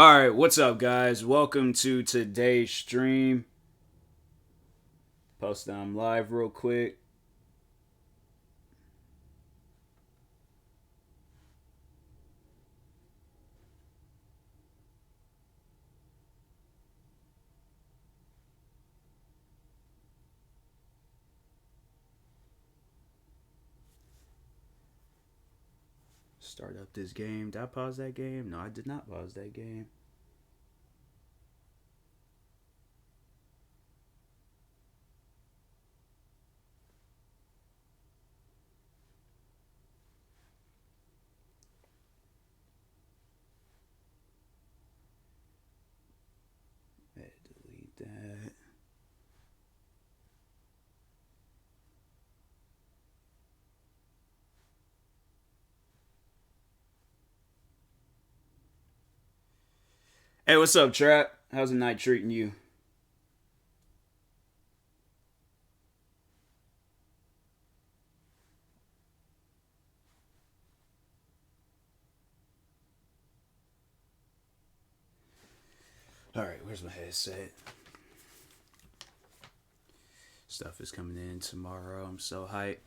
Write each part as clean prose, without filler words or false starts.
Alright, what's up, guys? Welcome to today's stream. Post them live real quick. Start up this game. Did I pause that game? No, I did not pause that game. Delete that. Hey, what's up, Trap? How's the night treating you? Alright, where's my headset? Stuff is coming in tomorrow. I'm so hyped.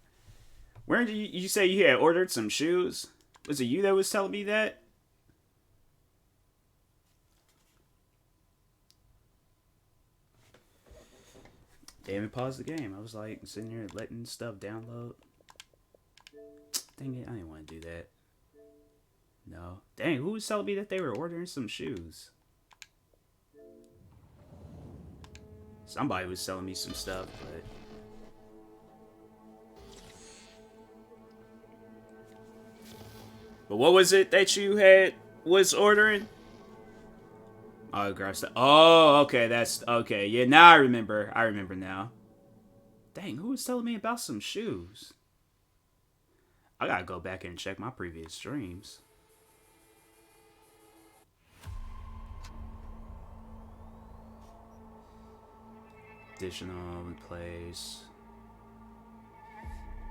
Where did you say you had ordered some shoes? Was it you that was telling me that? Damn it, paused the game. I was like sitting here letting stuff download. Dang it, I didn't want to do that. No. Dang, who was telling me that they were ordering some shoes? Somebody was selling me some stuff, but... But what was it that you was ordering? Autograph stuff. Oh, okay, that's... Okay, yeah, now I remember. I remember now. Dang, who was telling me about some shoes? I gotta go back and check my previous streams. Additional in place.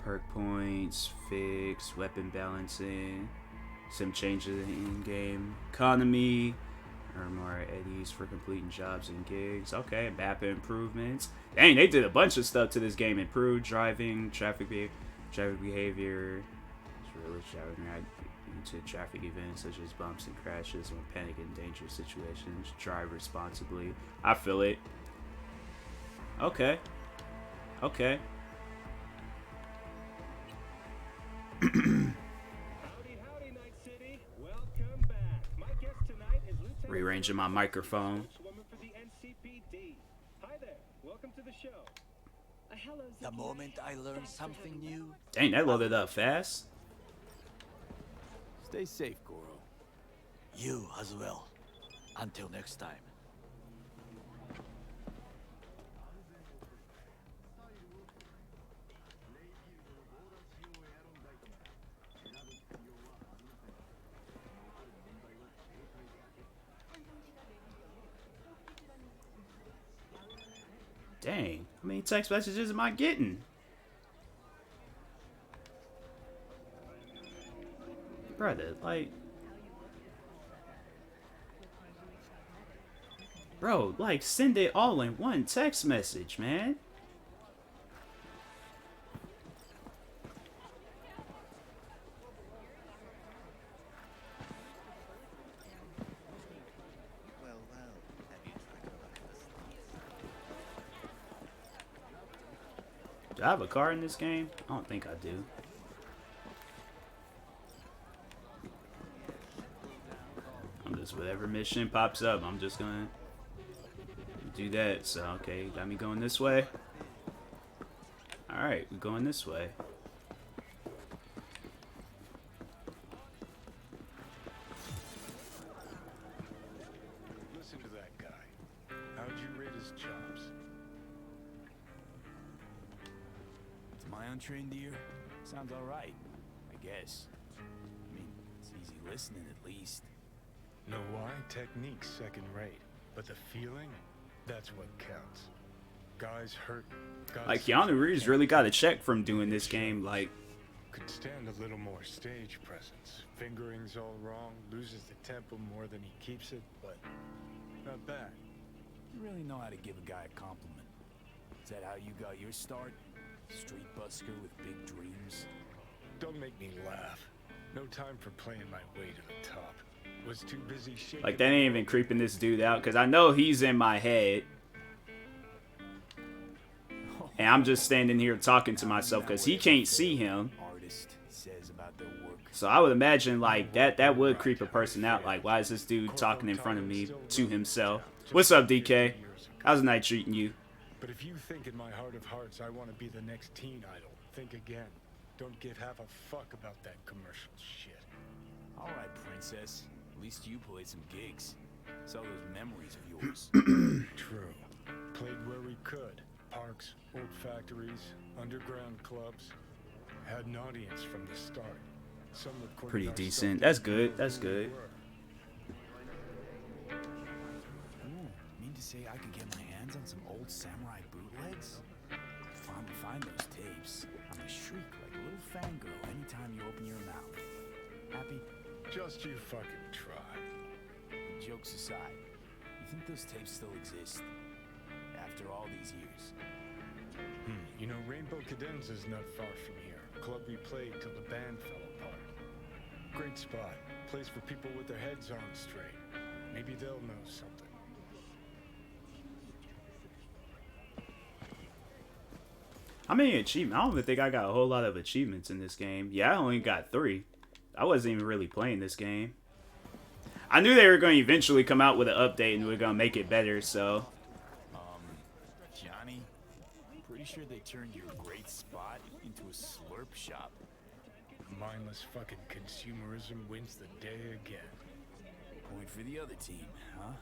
Perk points, fix, weapon balancing, some changes in game economy, earn more eddies for completing jobs and gigs. Okay, map improvements. Dang, they did a bunch of stuff to this game. Improved driving, traffic behavior. It's really shouting right into traffic events such as bumps and crashes when panic and dangerous situations. Drive responsibly. I feel it. Okay. Okay. Howdy, howdy, Night City. Welcome back. My guest tonight is Lieutenant Rearranging my microphone. Woman for the NCPD. Hi there. Welcome to the show. Hello, the moment I learn something new. Dang, that loaded up fast. Stay safe, Goro. You as well. Until next time. Dang, how many text messages am I getting? Brother, like... Bro, like, send it all in one text message, man. Do I have a car in this game? I don't think I do. I'm just, whatever mission pops up, I'm just gonna do that. So, okay, got me going this way. Alright, we're going this way. Listen to that guy. How'd you rate his chops? To my untrained ear, sounds alright, I guess. I mean, it's easy listening at least. Know why? Technique's second rate. But the feeling, that's what counts. Guys hurt. Like, Keanu Reeves really got a check from doing this game. Like, Could stand a little more stage presence. Fingering's all wrong, loses the tempo more than he keeps it, but not bad. You really know how to give a guy a compliment. Is that how you got your start? Street busker with big dreams? Don't make me laugh. No time for playing my way to the top. Was too busy shaking. Like, they ain't even creeping this dude out, because I know he's in my head. And I'm just standing here talking to myself, because he can't see him. Artist says about their work. So I would imagine, like, that would creep a person out. Like, why is this dude talking in front of me to himself? What's up, DK? How's the night treating you? But if you think in my heart of hearts I want to be the next teen idol, think again. Don't give half a fuck about that commercial shit. All right, princess. At least you played some gigs. Saw those memories of yours. True. Played where we could. Parks, old factories, underground clubs. Had an audience from the start. Some recorded Pretty our decent. stuff That's good. That's good. Ooh, mean to say I could get my hands on some old samurai bootlegs? Finally find those tapes. I'm a shriek like a little fangirl anytime you open your mouth. Happy? Just you fucking try. Jokes aside, you think those tapes still exist? After all these years? You know, Rainbow Cadenza's not far from here. Club we played till the band fell apart. Great spot. Place for people with their heads on straight. Maybe they'll know something. How many achievements? I don't even think I got a whole lot of achievements in this game. Yeah, I only got 3. I wasn't even really playing this game. I knew they were going to eventually come out with an update and we're going to make it better, so... Johnny, pretty sure they turned your great spot into a slurp shop. Mindless fucking consumerism wins the day again. Point for the other team, huh?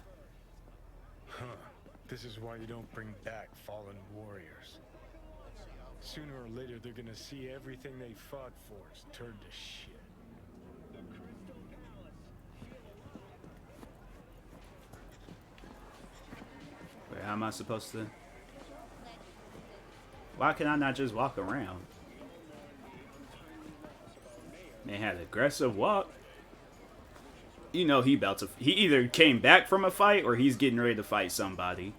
Huh. This is why you don't bring back fallen warriors. Sooner or later, they're gonna see everything they fought for is turned to shit. Wait, how am I supposed to... Why can I not just walk around? Man had aggressive walk. You know he about to... He either came back from a fight or he's getting ready to fight somebody.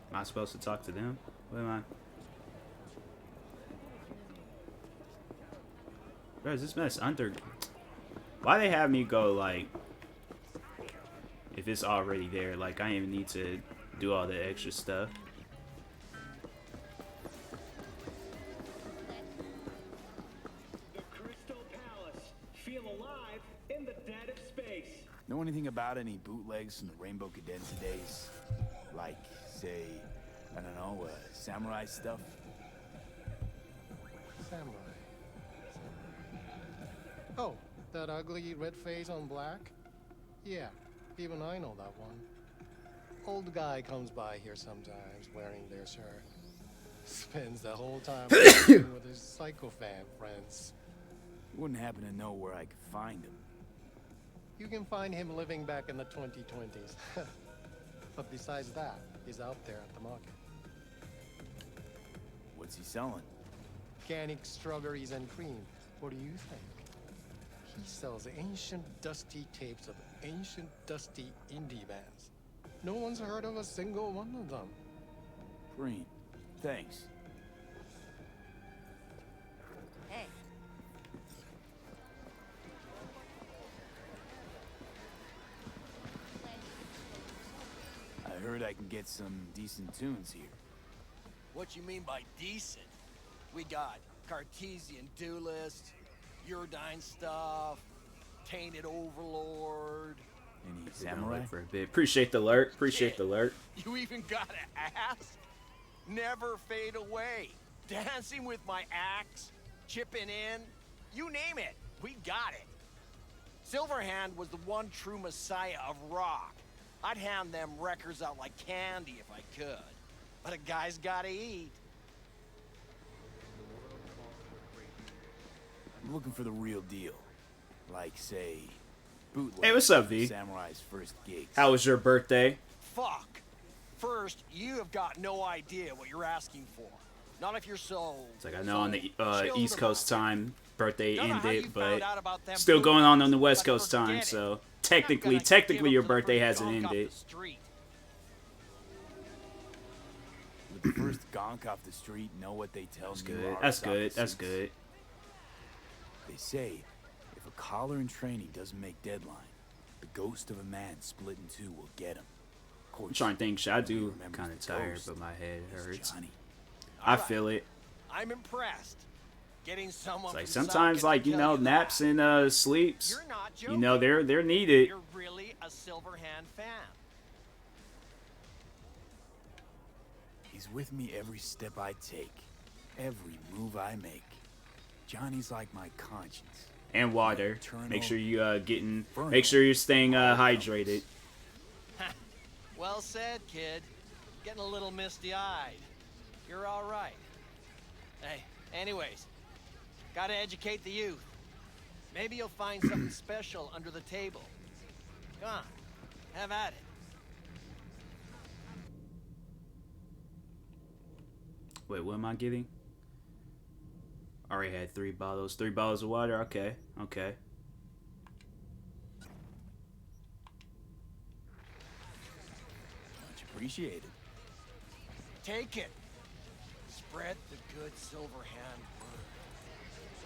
Am I supposed to talk to them? What am I? Bro, is this mess under... Why they have me go, like... If it's already there, like, I don't even need to do all the extra stuff. The Crystal Palace. Feel alive in the dead of space. Know anything about any bootlegs from the Rainbow Cadenza days? Like, say, I don't know, samurai stuff? Samurai. Oh, that ugly red face on black? Yeah, even I know that one. Old guy comes by here sometimes wearing their shirt. Spends the whole time with his psychophant friends. Wouldn't happen to know where I could find him. You can find him living back in the 2020s. But besides that, he's out there at the market. What's he selling? Organic strawberries and cream. What do you think? He sells ancient dusty tapes of ancient dusty indie bands. No one's heard of a single one of them. Green. Thanks. Hey. I heard I can get some decent tunes here. What you mean by decent? We got Cartesian Duelist, Uridine stuff, Tainted Overlord. Any We're gonna samurai? wait for a bit. Appreciate the alert. Appreciate the alert. You even gotta ask? Never fade away. Dancing with my axe, chipping in, you name it, we got it. Silverhand was the one true messiah of rock. I'd hand them records out like candy if I could. But a guy's gotta eat. I'm looking for the real deal. Like, say, bootleg. Hey, what's up, V? Samurai's first gigs. How was your birthday? Fuck. First, you have got no idea what you're asking for. Not if you're so. It's like I know on the chilled East Coast about it. time, birthday Don't know how you ended, found but out about them still going on the bootlegs, West but Coast time. forget it. So You're not technically, gonna give your up to the birthday first hasn't gonk off ended. the street. With the first gonk off the street, know what they tell That's new good. artists That's off good. the That's suits? good. They say, if a collar in training doesn't make deadline, the ghost of a man split in two will get him. I'm trying to think. Should I do remembers kind of the tired, ghost but my head is hurts. Johnny. I Alright. feel it. I'm impressed. Getting someone It's like from sometimes, Suck like to you tell know, you naps that. and sleeps. You're not You joking. know, they're needed. You're really a Silverhand fan. He's with me every step I take, every move I make. Johnny's like my conscience. And water. Eternal Make sure you getting. inferno. Make sure you're staying hydrated. Well said, kid. Getting a little misty-eyed. You're all right. Hey, anyways, gotta educate the youth. Maybe you'll find something special under the table. Come on, have at it. Wait, what am I getting? Already had 3 bottles. 3 bottles of water. Okay. Okay. Much appreciated. Take it. Spread the good Silverhand word.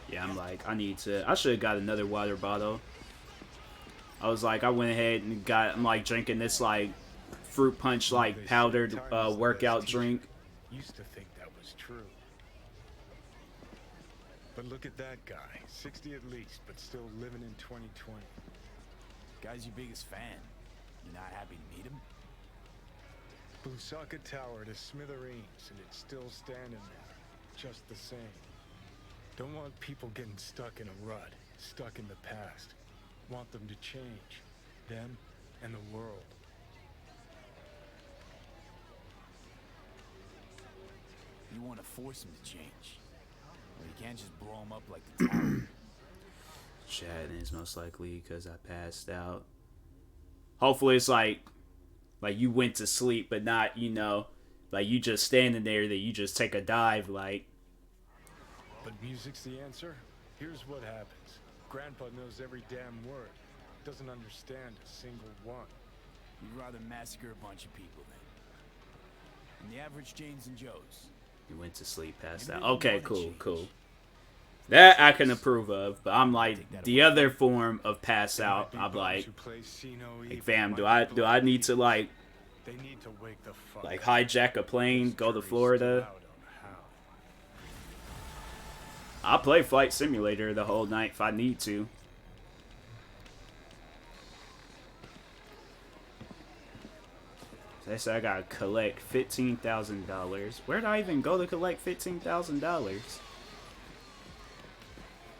Yeah, I'm like, I should have got another water bottle. I was like, I went ahead and I'm like drinking this like fruit punch like They say powdered time is the best workout teacher. drink. Used to think that was true. But look at that guy, 60 at least, but still living in 2020. Guy's your biggest fan. You're not happy to meet him? Busaka Tower to smithereens, and it's still standing there, just the same. Don't want people getting stuck in a rut, stuck in the past. Want them to change, them and the world. You want to force him to change. Well, you can't just blow him up like the tower. Chad is most likely because I passed out. Hopefully it's like you went to sleep, but not, you know, like you just standing there that you just take a dive like. But music's the answer? Here's what happens. Grandpa knows every damn word. Doesn't understand a single one. You'd rather massacre a bunch of people than the average Janes and Joes. You went to sleep, passed Maybe out. they Okay, want to cool, change. cool. That I can approve of, but I'm like the other form of pass out. I'm like, fam, do I need to like They need to wake the fuck like up. hijack a plane, go to Jury's Florida? still out on how. I'll play Flight Simulator the whole night if I need to. They said I gotta collect $15,000. Where do I even go to collect $15,000?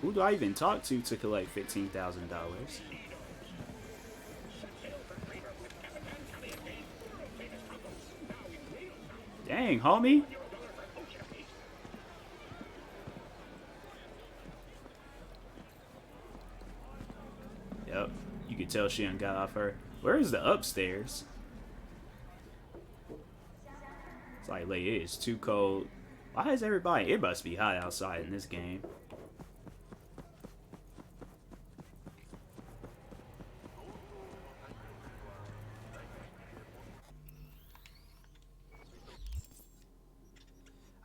Who do I even talk to collect $15,000? Dang, homie. Yep, you could tell she done got off her. Where is the upstairs? It's like, it is too cold. Why is everybody? It must be hot outside in this game.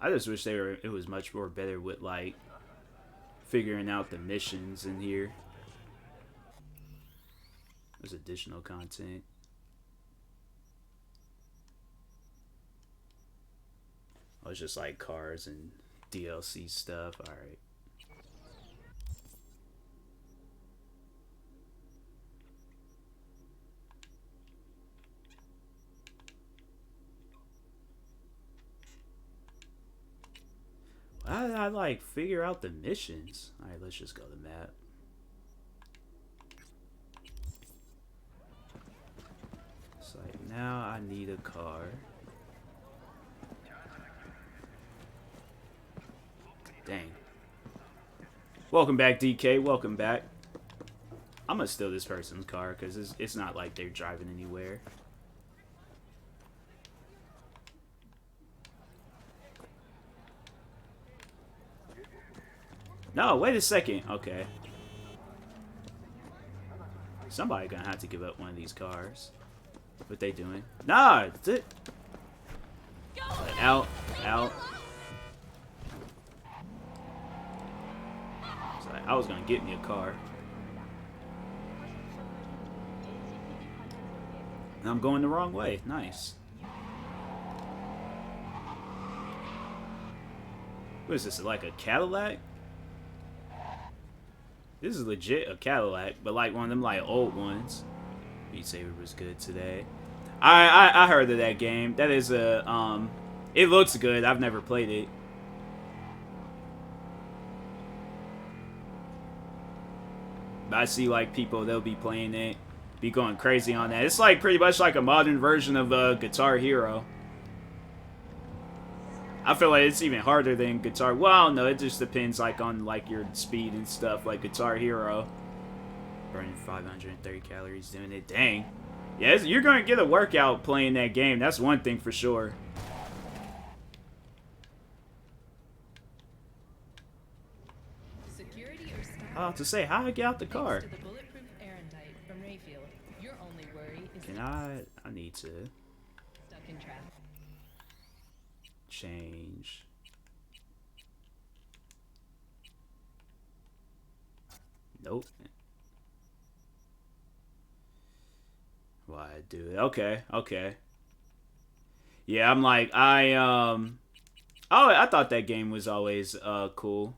I just wish it was much more better with like figuring out the missions in here. There's additional content. Oh, it's just like cars and DLC stuff. Alright. How did I like figure out the missions? Alright, let's just go to map. It's like now I need a car. Dang. Welcome back, DK. Welcome back. I'm gonna steal this person's car because it's not like they're driving anywhere. No, wait a second. Okay. Somebody gonna have to give up one of these cars. What they doing? Nah, that's it. Out, out. So I was gonna get me a car. And I'm going the wrong way. Nice. What is this, like a Cadillac? This is legit a Cadillac, but like one of them like old ones. Beat Saber was good today. I heard of that game. That is a it looks good. I've never played it. But I see like people, they'll be playing it, be going crazy on that. It's like pretty much like a modern version of Guitar Hero. I feel like it's even harder than Guitar. Well, no, it just depends like on like your speed and stuff. Like Guitar Hero, burning 530 calories doing it. Dang, yeah, you're gonna get a workout playing that game. That's one thing for sure. Security or style? To say how I get out the car. To the bulletproof Erendite from Rayfield. Your only worry is Can that I need to stuck in traffic. change. Nope. Why do it? Okay, okay. Yeah, I'm like oh, I thought that game was always cool.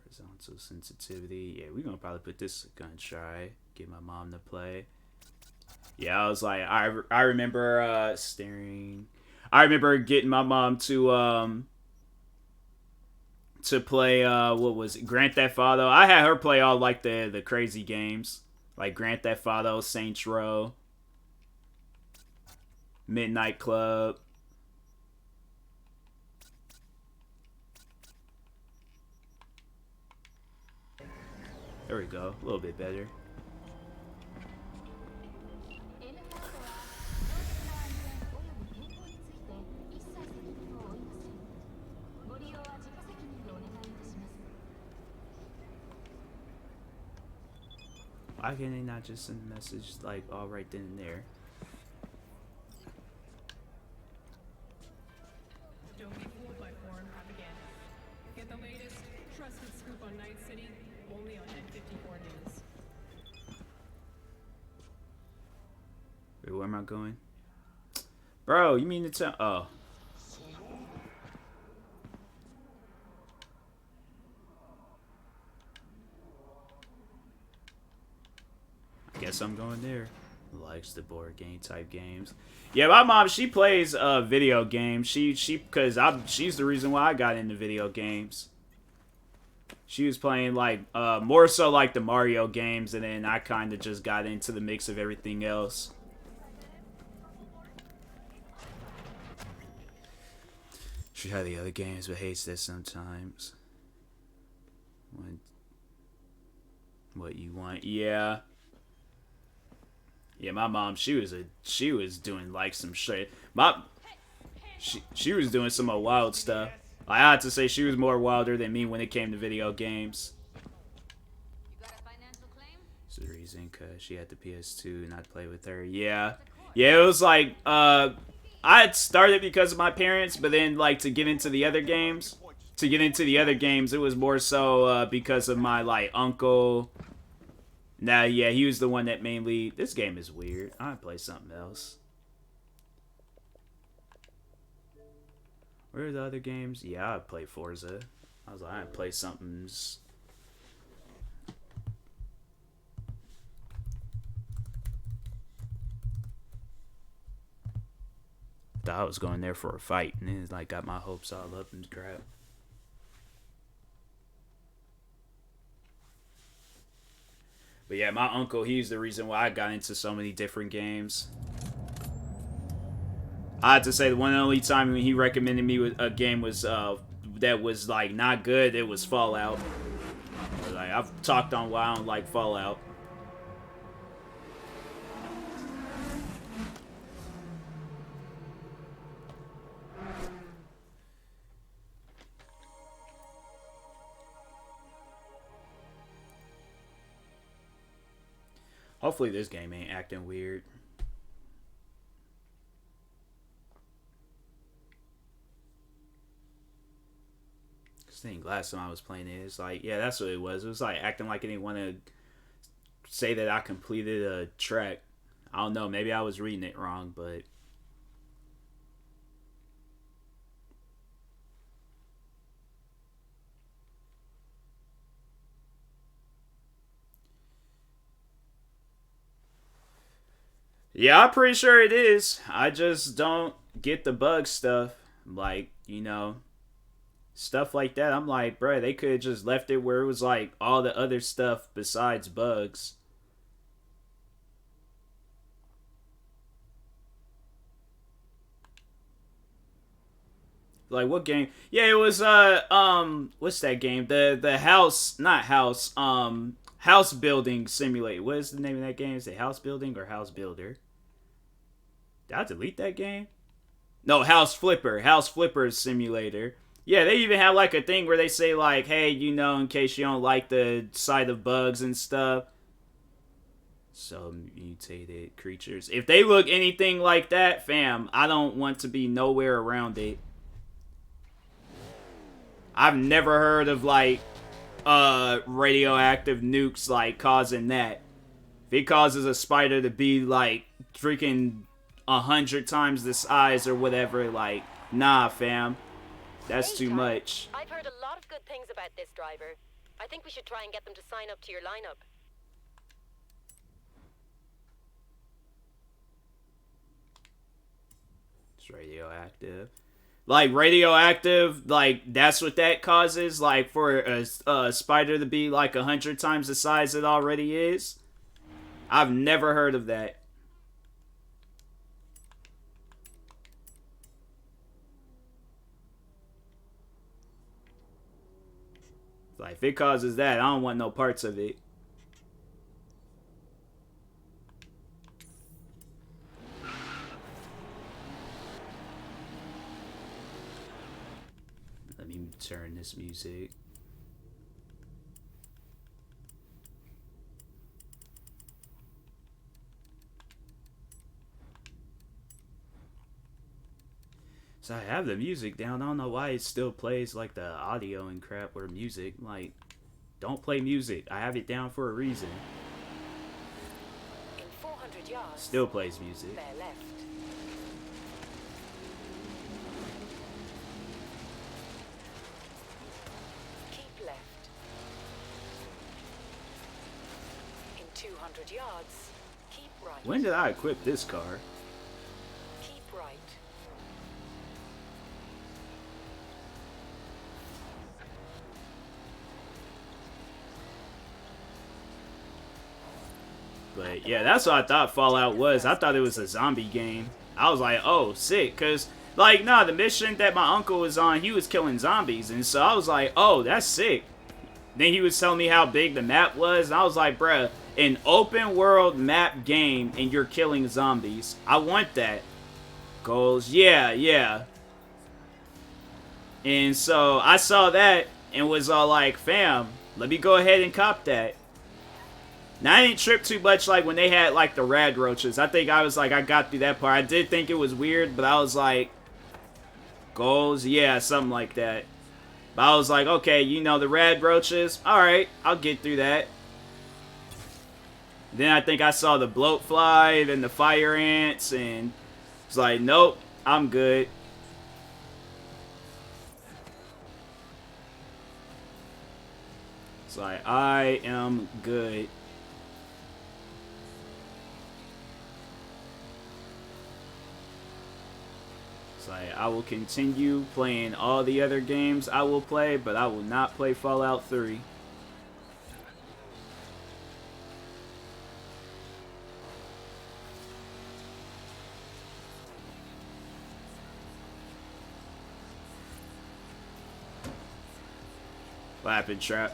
Horizontal sensitivity. Yeah, we're gonna probably put this gonna try. Get my mom to play. Yeah, I was like, I remember staring. I remember getting my mom to play what was it? Grand Theft Auto. I had her play all like the crazy games, like Grand Theft Auto, Saints Row, Midnight Club. There we go, a little bit better. Why can they not just send a message like all right then and there? Don't be fooled by foreign propaganda. Get the latest, trusted scoop on Night City, only on N54 News. Wait, where am I going? Bro, you mean to tell? Oh. Guess I'm going there. Likes the board game type games. Yeah, my mom, she plays video games. She's the reason why I got into video games. She was playing like more so like the Mario games, and then I kind of just got into the mix of everything else. She had the other games, but hates that sometimes. What you want? Yeah. Yeah, my mom, she was doing like some shit. She was doing some wild stuff. I had to say she was more wilder than me when it came to video games. You got a financial claim? It's the reason, cause she had the PS2 and I'd play with her. Yeah, it was like I had started because of my parents, but then like to get into the other games, it was more so because of my like uncle. Nah, yeah, he was the one that mainly... This game is weird. I'd play something else. Where are the other games? Yeah, I'd play Forza. I was like, I'd play something's... Thought I was going there for a fight, and then like got my hopes all up and crap. But yeah, my uncle, he's the reason why I got into so many different games. I had to say the one and only time when he recommended me a game was that was like not good, it was Fallout. Like I've talked on why I don't like Fallout. Hopefully this game ain't acting weird. Cause I think last time I was playing it, it's like, yeah, that's what it was. It was like acting like it didn't want to say that I completed a track. I don't know, maybe I was reading it wrong, but yeah, I'm pretty sure it is. I just don't get the bug stuff. Like, you know, stuff like that. I'm like, bruh, they could have just left it where it was like all the other stuff besides bugs. Like what game? Yeah, it was what's that game? The house, not house, house building simulator. What is the name of that game? Is it House Building or House Builder? Did I delete that game? No, House Flipper Simulator. Yeah, they even have like a thing where they say like, hey, you know, in case you don't like the sight of bugs and stuff. Some mutated creatures. If they look anything like that, fam, I don't want to be nowhere around it. I've never heard of like radioactive nukes like causing that. If it causes a spider to be like freaking 100 times the size or whatever, like, nah, fam. That's too much. I've heard a lot of good things about this driver. I think we should try and get them to sign up to your lineup. It's radioactive. Like, radioactive, like, that's what that causes? Like, for a spider to be, like, 100 times the size it already is? I've never heard of that. Like, if it causes that, I don't want no parts of it. Let me turn this music. So I have the music down. I don't know why it still plays like the audio and crap or music. Like, don't play music. I have it down for a reason. In 400 yards. Still plays music. Bear left. Keep left. In 200 yards, keep right. When did I equip this car? Keep right. But yeah, that's what I thought Fallout was. I thought it was a zombie game. I was like, oh, sick. Because, like, nah, the mission that my uncle was on, he was killing zombies. And so I was like, oh, that's sick. Then he was telling me how big the map was. And I was like, bruh, an open world map game and you're killing zombies. I want that. Goals, yeah, yeah. And so I saw that and was all like, fam, let me go ahead and cop that. Now, I didn't trip too much, like, when they had, like, the rad roaches. I think I was, like, I got through that part. I did think it was weird, but I was like, goals? Yeah, something like that. But I was like, okay, you know, the rad roaches? Alright, I'll get through that. Then I think I saw the bloatfly, then the fire ants, and it's like, nope, I'm good. It's like, I am good. Like, I will continue playing all the other games I will play, but I will not play Fallout 3. What happened, Trap?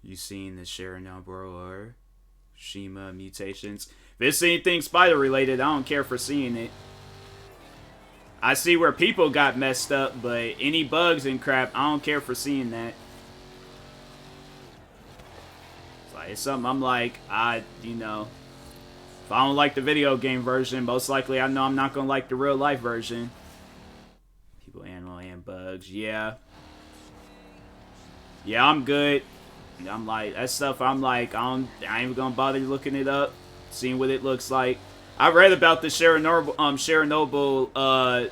You seen the Chernobyl or Shima mutations? If it's anything spider related, I don't care for seeing it. I see where people got messed up, but any bugs and crap, I don't care for seeing that. It's like, it's something I'm like, you know, if I don't like the video game version, most likely I know I'm not gonna like the real life version. People, animal, and bugs, yeah. Yeah, I'm good. I'm like, that stuff, I'm like, I ain't even gonna bother looking it up, seeing what it looks like. I read about the Chernobyl,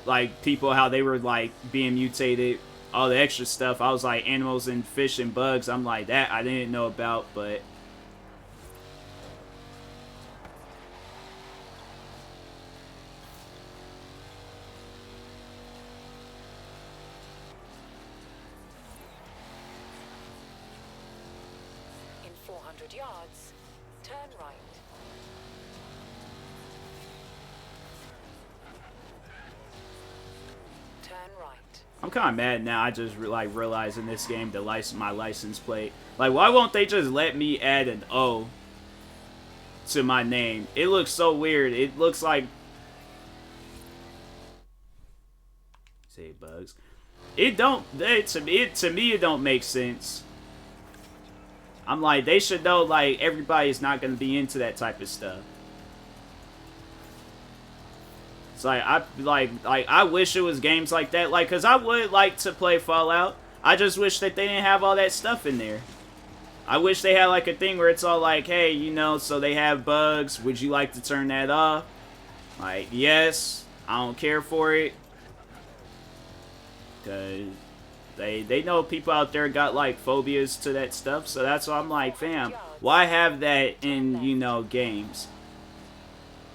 like, people, how they were, like, being mutated, all the extra stuff. I was like, animals and fish and bugs, I'm like, that I didn't know about, but... In 400 yards, turn right. Turn right. I'm kind of mad now. I just like realized in this game my license plate. Like, why won't they just let me add an O to my name? It looks so weird. It looks like, say bugs. It don't. To me it don't make sense. I'm like, they should know. Like, everybody's not gonna be into that type of stuff. It's like, I wish it was games like that, like, cause I would like to play Fallout. I just wish that they didn't have all that stuff in there. I wish they had like a thing where it's all like, hey, you know, so they have bugs. Would you like to turn that off? Like, yes, I don't care for it, cause they know people out there got like phobias to that stuff. So that's why I'm like, fam, why have that in, you know, games?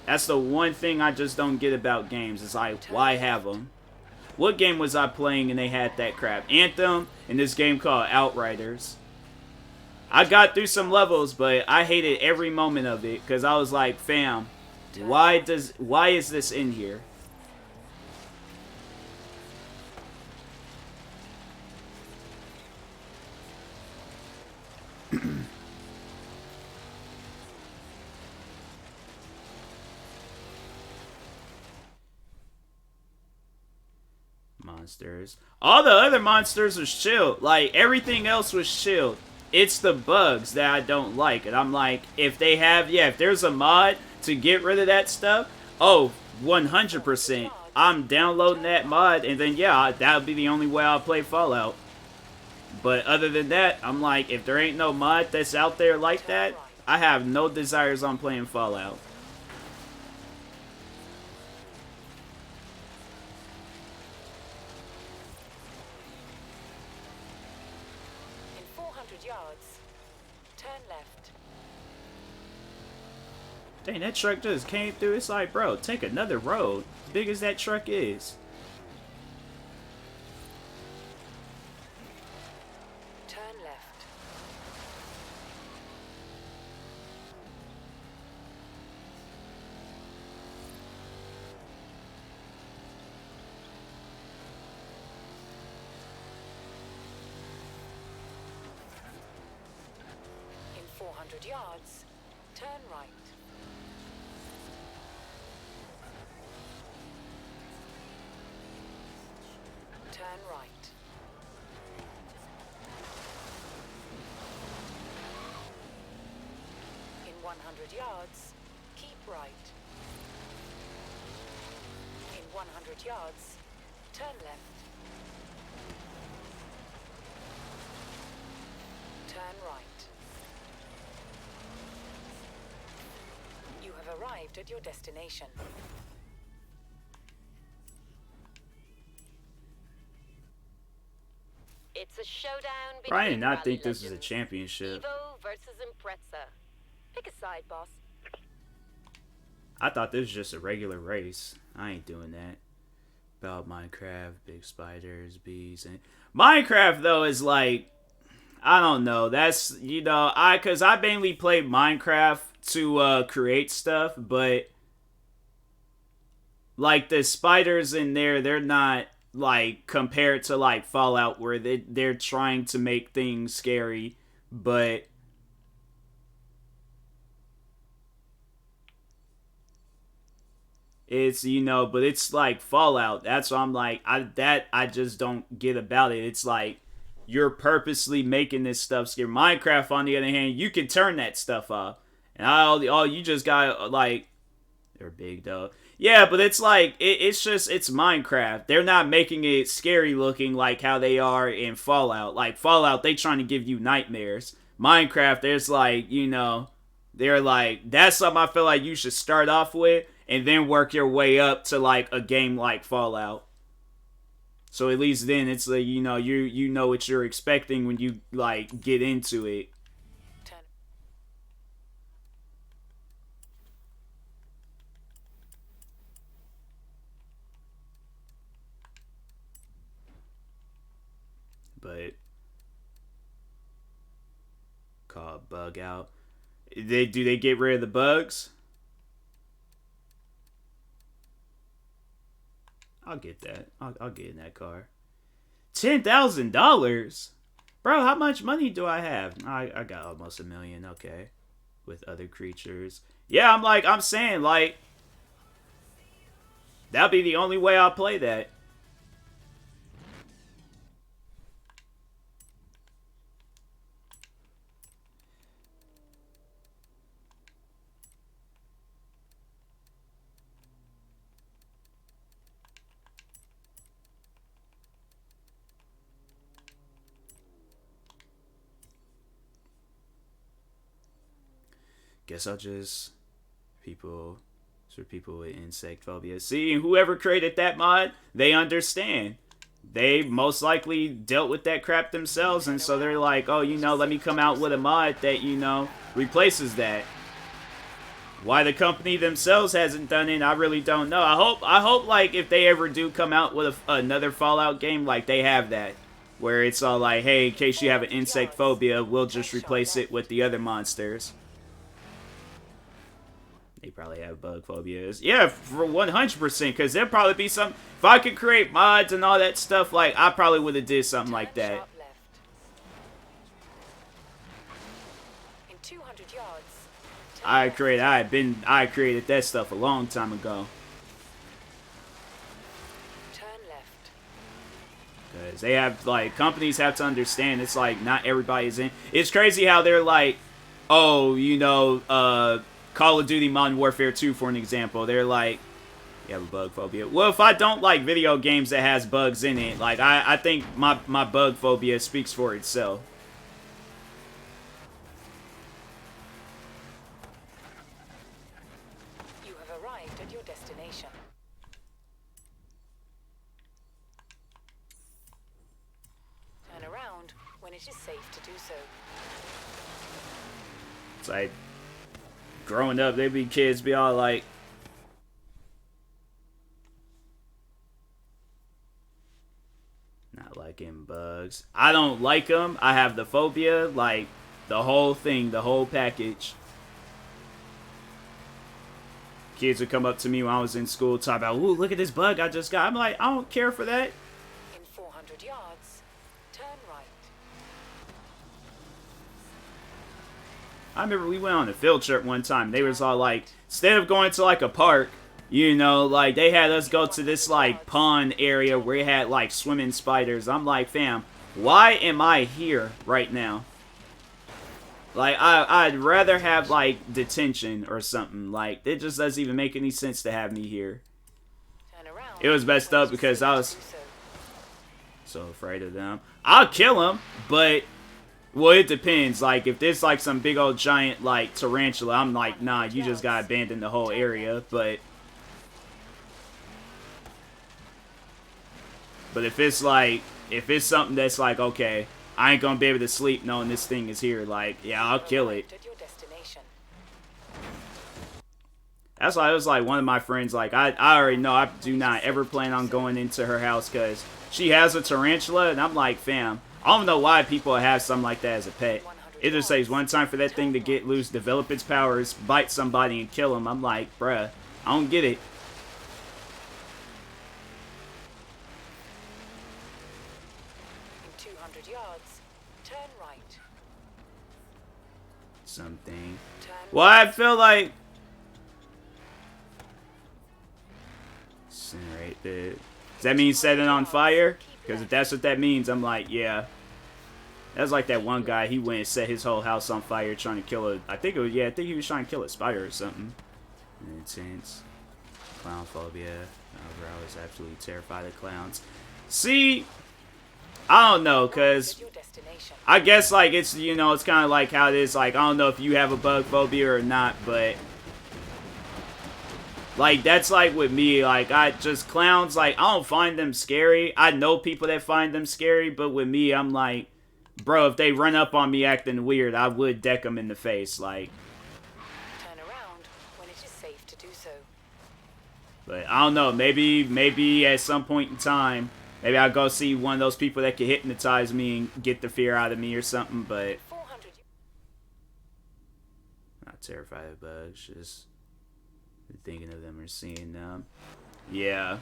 That's the one thing I just don't get about games. It's like, why have them? What game was I playing and they had that crap? Anthem and this game called Outriders. I got through some levels, but I hated every moment of it because I was like, fam, why is this in here? Monsters. All the other monsters was chill. Like, everything else was chill. It's the bugs that I don't like. And I'm like, if they have, yeah, if there's a mod to get rid of that stuff, oh, 100%. I'm downloading that mod, and then, yeah, that would be the only way I'll play Fallout. But other than that, I'm like, if there ain't no mod that's out there like that, I have no desires on playing Fallout. Dang, that truck just came through. It's like, bro, take another road. As big as that truck is. Turn left. In 400 yards, turn right. Turn right. In 100 yards, keep right. In 100 yards, turn left. Turn right. You have arrived at your destination. It's a showdown between Bro, I did not rally think this was a legends. championship. Evo versus Impreza. Pick a side, boss. I thought this was just a regular race. I ain't doing that. About Minecraft, big spiders, bees, and Minecraft though is like, I don't know. That's, you know, cause I mainly play Minecraft to create stuff, but like the spiders in there, they're not like compared to like Fallout where they're trying to make things scary, but it's, you know, but it's like Fallout. That's what I'm like, I just don't get about it. It's like you're purposely making this stuff scary. Minecraft, on the other hand, you can turn that stuff off. And all you just got, like, they're big though. Yeah, but it's like, it's Minecraft. They're not making it scary looking like how they are in Fallout. Like, Fallout, they trying to give you nightmares. Minecraft, there's like, you know, they're like, that's something I feel like you should start off with, and then work your way up to like a game like Fallout. So at least then it's like, you know what you're expecting when you like get into it. But call bug out. Do they get rid of the bugs? I'll get that. I'll get in that car. $10,000, bro. How much money do I have? I got almost $1 million. Okay, with other creatures. Yeah, I'm saying like that'll be the only way I'll play that. Guess I'll just people with insect phobia. See, whoever created that mod, they understand. They most likely dealt with that crap themselves, and so they're like, oh, you know, let me come out with a mod that, you know, replaces that. Why the company themselves hasn't done it, I really don't know. I hope like if they ever do come out with another Fallout game, like they have that, where it's all like, hey, in case you have an insect phobia, we'll just replace it with the other monsters. They probably have bug phobias. Yeah, for 100%, because there'd probably be some... If I could create mods and all that stuff, like, I probably would have did something like that. In 200 yards. I created that stuff a long time ago. Turn left. Because they have, like, companies have to understand, it's like, not everybody's in... It's crazy how they're like, oh, you know, Call of Duty Modern Warfare 2, for an example. They're like, you have a bug phobia. Well, if I don't like video games that has bugs in it, like, I think my bug phobia speaks for itself. You have arrived at your destination. Turn around when it is safe to do so. It's like... Growing up, they'd be kids, be all like, not liking bugs. I don't like them. I have the phobia, like, the whole thing, the whole package. Kids would come up to me when I was in school, talk about, ooh, look at this bug I just got. I'm like, I don't care for that. In 400 yards, turn right. I remember we went on a field trip one time. They was all like, instead of going to like a park, you know, like they had us go to this like pond area where it had like swimming spiders. I'm like, fam, why am I here right now? Like, I'd rather have like detention or something. Like, it just doesn't even make any sense to have me here. It was messed up because I was so afraid of them. I'll kill them, but... Well, it depends. Like, if there's, like, some big old giant, like, tarantula, I'm like, nah, you just gotta abandon the whole area. But if it's, like, if it's something that's, like, okay, I ain't gonna be able to sleep knowing this thing is here, like, yeah, I'll kill it. That's why it was, like, one of my friends, like, I already know I do not ever plan on going into her house because she has a tarantula, and I'm like, fam, I don't know why people have something like that as a pet. It just says one time for that thing to get loose, develop its powers, bite somebody, and kill them. I'm like, bruh, I don't get it. In 200 yards, turn right. Something. Turn Well, I feel like... Incinerate the... Does that mean set it on fire? Because if that's what that means, I'm like, yeah. That's like that one guy, he went and set his whole house on fire trying to kill a... I think he was trying to kill a spider or something. Intense. Clown phobia. However, I was absolutely terrified of clowns. See... I don't know, because... I guess, like, it's, you know, it's kind of like how it is, like, I don't know if you have a bug phobia or not, but... Like, that's like with me, like, clowns, like, I don't find them scary. I know people that find them scary, but with me, I'm like, bro, if they run up on me acting weird, I would deck them in the face, like. Turn around when it is safe to do so. But, I don't know, maybe at some point in time, maybe I'll go see one of those people that can hypnotize me and get the fear out of me or something, but. Not terrified of bugs, just... thinking of them or seeing them. Yeah.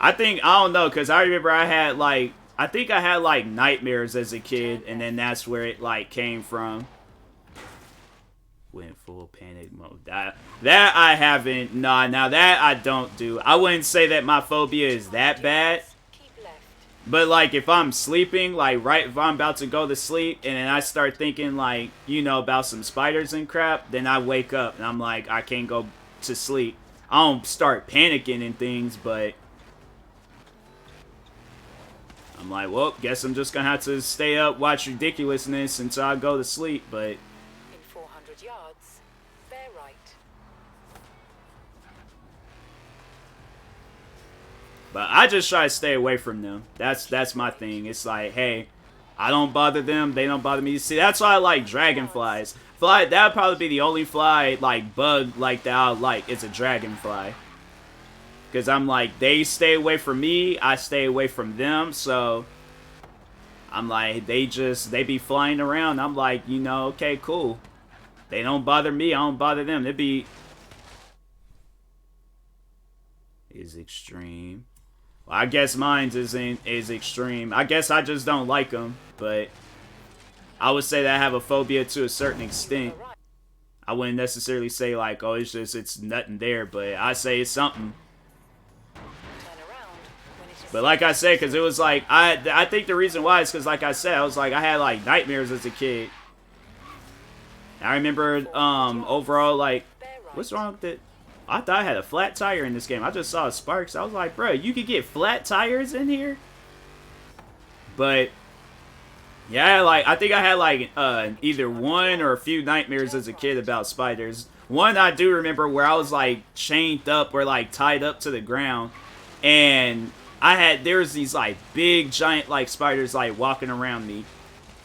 I don't know, because I remember I had, like, I think I had, like, nightmares as a kid, and then that's where it, like, came from. Went full panic mode. That I haven't, nah, now that I don't do. I wouldn't say that my phobia is that bad. But, like, if I'm sleeping, like, right, if I'm about to go to sleep, and then I start thinking, like, you know, about some spiders and crap, then I wake up, and I'm like, I can't go to sleep. I don't start panicking and things, but... I'm like, well, guess I'm just gonna have to stay up, watch ridiculousness until I go to sleep, but... In 400 yards, bear right. But I just try to stay away from them. That's my thing. It's like, hey, I don't bother them. They don't bother me. See, that's why I like dragonflies. That would probably be the only fly, like, bug like that I like. It's a dragonfly. Because I'm like, they stay away from me. I stay away from them. So, I'm like, they be flying around. I'm like, you know, okay, cool. They don't bother me. I don't bother them. It'd be... Is extreme. Well, I guess mine's is extreme. I guess I just don't like them, but I would say that I have a phobia to a certain extent. I wouldn't necessarily say like, oh, it's nothing there, but I say it's something. But like I said, because it was like, I think the reason why is because like I said, I was like, I had like nightmares as a kid. I remember, overall, like, what's wrong with it? I thought I had a flat tire in this game. I just saw sparks. I was like, bro, you could get flat tires in here? But, yeah, I think I had, like, either one or a few nightmares as a kid about spiders. One I do remember where I was, like, chained up or, like, tied up to the ground. And there was these, like, big, giant, like, spiders, like, walking around me.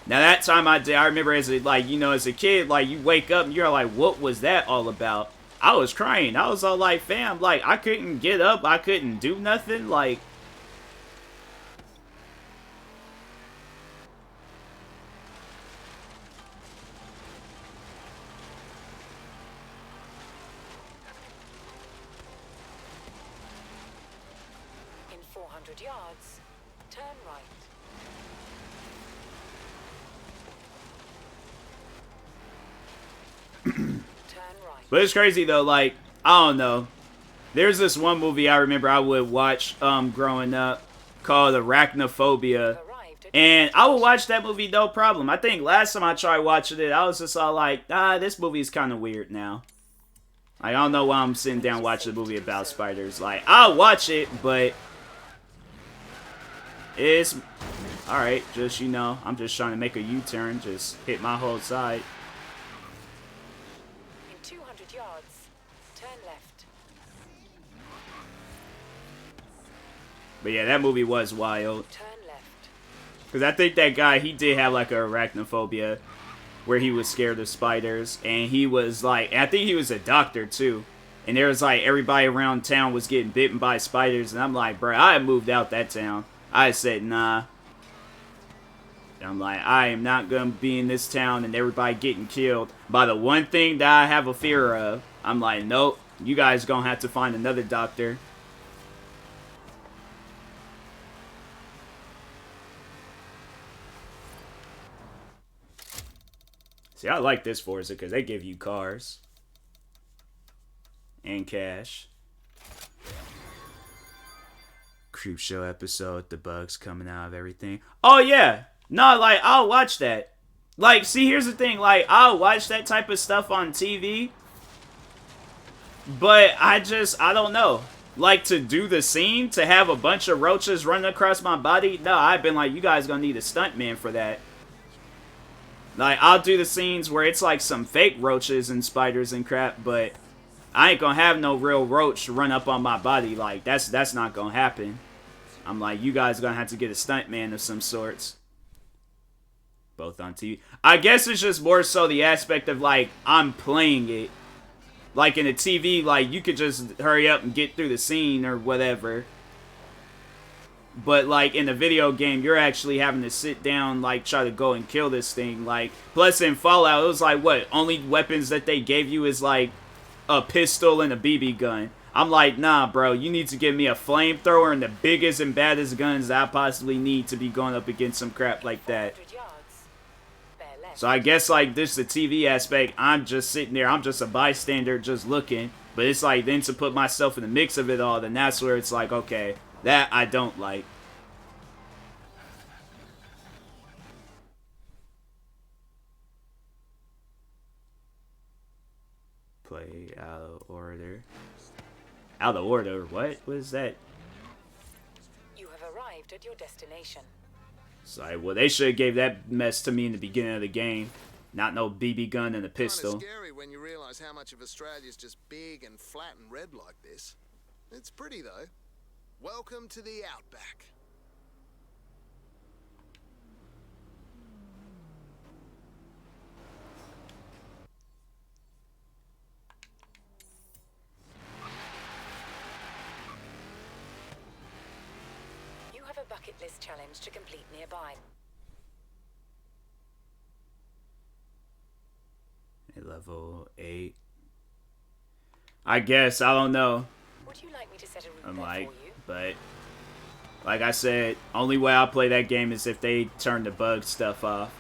Now, that time I remember as a, like, you know, as a kid, like, you wake up and you're like, what was that all about? I was crying. I was all like, fam, like, I couldn't get up. I couldn't do nothing. Like, In 400 yards, turn right. but it's crazy though, like, I don't know. There's this one movie I remember I would watch growing up called Arachnophobia. And I would watch that movie no problem. I think last time I tried watching it, I was just all like, this movie's kind of weird now. Like, I don't know why I'm sitting down watching a movie about spiders. Like, I'll watch it, but it's alright. Just, you know, I'm just trying to make a U-turn, just hit my whole side. In 200 yards, turn left. But yeah, that movie was wild. Turn left. Because I think that guy, he did have like a arachnophobia where he was scared of spiders. And he was like, I think he was a doctor too. And there was like, everybody around town was getting bitten by spiders. And I'm like, bro, I moved out that town. I said, nah. I'm like, I am not gonna be in this town and everybody getting killed by the one thing that I have a fear of. I'm like, nope, you guys gonna have to find another doctor. See, I like this Forza because they give you cars and cash. Creep show episode, the bugs coming out of everything. Oh yeah, no, like I'll watch that. Like, see, here's the thing, like I'll watch that type of stuff on TV, but I don't know. Like, to do the scene, to have a bunch of roaches running across my body, no, I've been like, you guys gonna need a stuntman for that. Like, I'll do the scenes where it's like some fake roaches and spiders and crap, but I ain't gonna have no real roach run up on my body. Like, that's not gonna happen. I'm like, you guys gonna have to get a stuntman of some sorts. Both on TV. I guess it's just more so the aspect of, like, I'm playing it. Like, in a TV, like, you could just hurry up and get through the scene or whatever. But, like, in a video game, you're actually having to sit down, like, try to go and kill this thing. Like, plus in Fallout, it was like, what? Only weapons that they gave you is, like, a pistol and a BB gun. I'm like, nah, bro, you need to give me a flamethrower and the biggest and baddest guns that I possibly need to be going up against some crap like that. So I guess, like, this the TV aspect, I'm just sitting there, I'm just a bystander just looking. But it's like, then to put myself in the mix of it all, then that's where it's like, okay, that I don't like. Play out of order. Out of order? What? What is that? You have arrived at your destination. Sorry, well, they should have gave that mess to me in the beginning of the game. Not no BB gun and a pistol. Kinda scary when you realize how much of Australia's just big and flat and red like this. It's pretty though. Welcome to the Outback. You have a bucket list challenge to complete nearby. Level 8. I guess, I don't know. Would you like me to set a route I'm there like, for you? but like I said, only way I'll play that game is if they turn the bug stuff off.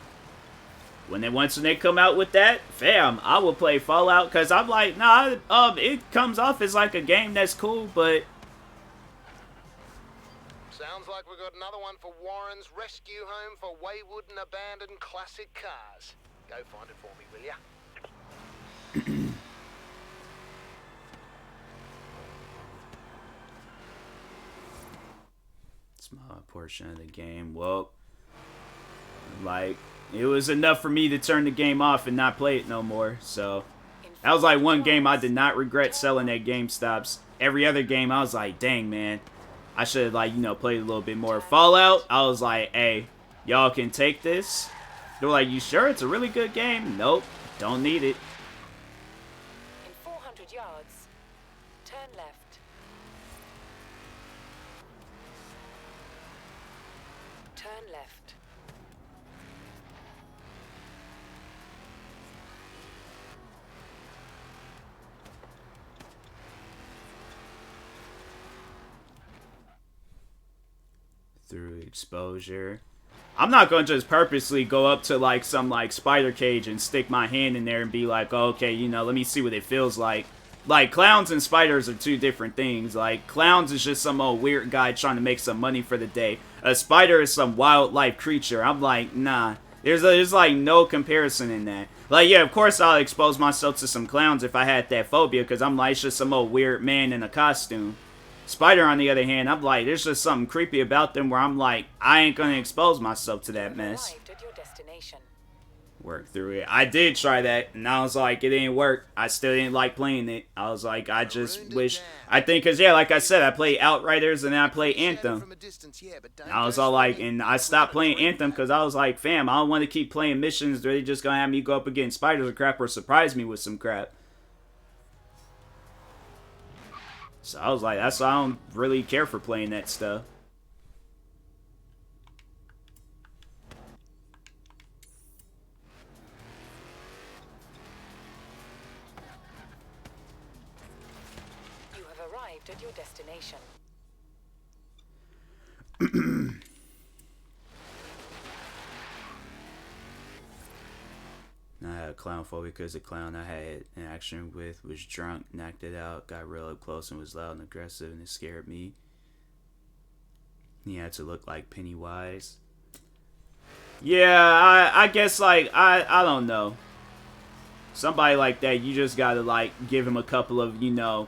Once they come out with that, fam, I will play Fallout because I'm like, nah, it comes off as like a game that's cool, but Sounds like we've got another one for Warren's Rescue Home for Wayward and Abandoned Classic Cars. Go find it for me, will ya? small portion of the game. Well, like, it was enough for me to turn the game off and not play it no more. So that was like one game I did not regret selling at GameStops. Every other game I was like, dang, man, I should have, like, you know, played a little bit more. Fallout, I was like, hey, y'all can take this. They're like, you sure it's a really good game? Nope, don't need it. In 400 yards, turn left. Turn left. Through exposure. I'm not going to just purposely go up to, like, some, like, spider cage and stick my hand in there and be like, oh, okay, you know, let me see what it feels like. Like, clowns and spiders are two different things. Like, clowns is just some old weird guy trying to make some money for the day. A spider is some wildlife creature. I'm like, nah. There's like, no comparison in that. Like, yeah, of course I'll expose myself to some clowns if I had that phobia, because I'm like, it's just some old weird man in a costume. Spider, on the other hand, I'm like, there's just something creepy about them where I'm like, I ain't gonna expose myself to that mess. At your destination. Work through it. I did try that, and I was like, it didn't work. I still didn't like playing it. I was like, I just wish. I think, because, yeah, like I said, I play Outriders and then I play Anthem. And I was all like, and I stopped playing Anthem because I was like, fam, I don't want to keep playing missions where they just gonna have me go up against spiders or crap or surprise me with some crap. So I was like, that's why I don't really care for playing that stuff. arrived at your destination. I had a clown phobia because the clown I had an action with was drunk, knocked it out, got real up close and was loud and aggressive, and it scared me. He had to look like Pennywise. Yeah, I guess, like, I don't know. Somebody like that, you just gotta, like, give him a couple of, you know,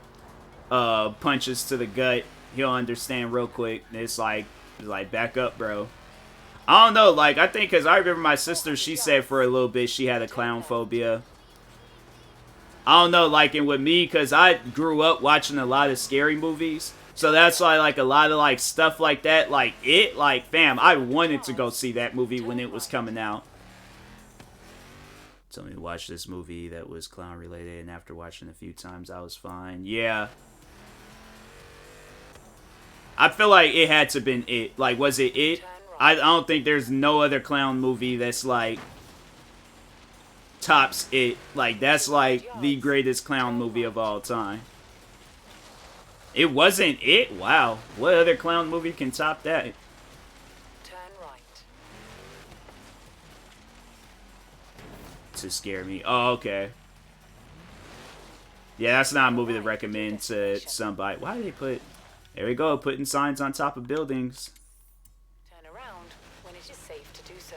punches to the gut. He'll understand real quick. It's like, back up, bro. I don't know, like, I think, because I remember my sister, she said for a little bit she had a clown phobia. I don't know, like, and with me, because I grew up watching a lot of scary movies. So that's why, like, a lot of, like, stuff like that, like, fam, I wanted to go see that movie when it was coming out. Told me to watch this movie that was clown related, and after watching it a few times, I was fine. Yeah. I feel like it had to have been it. Like, was it it? I don't think there's no other clown movie that's, like, tops it. Like, that's, like, the greatest clown movie of all time. It wasn't it? Wow. What other clown movie can top that? Turn right. To scare me. Oh, okay. Yeah, that's not a movie to recommend to somebody. Why do they put... There we go, putting signs on top of buildings. Turn around when it is safe to do so.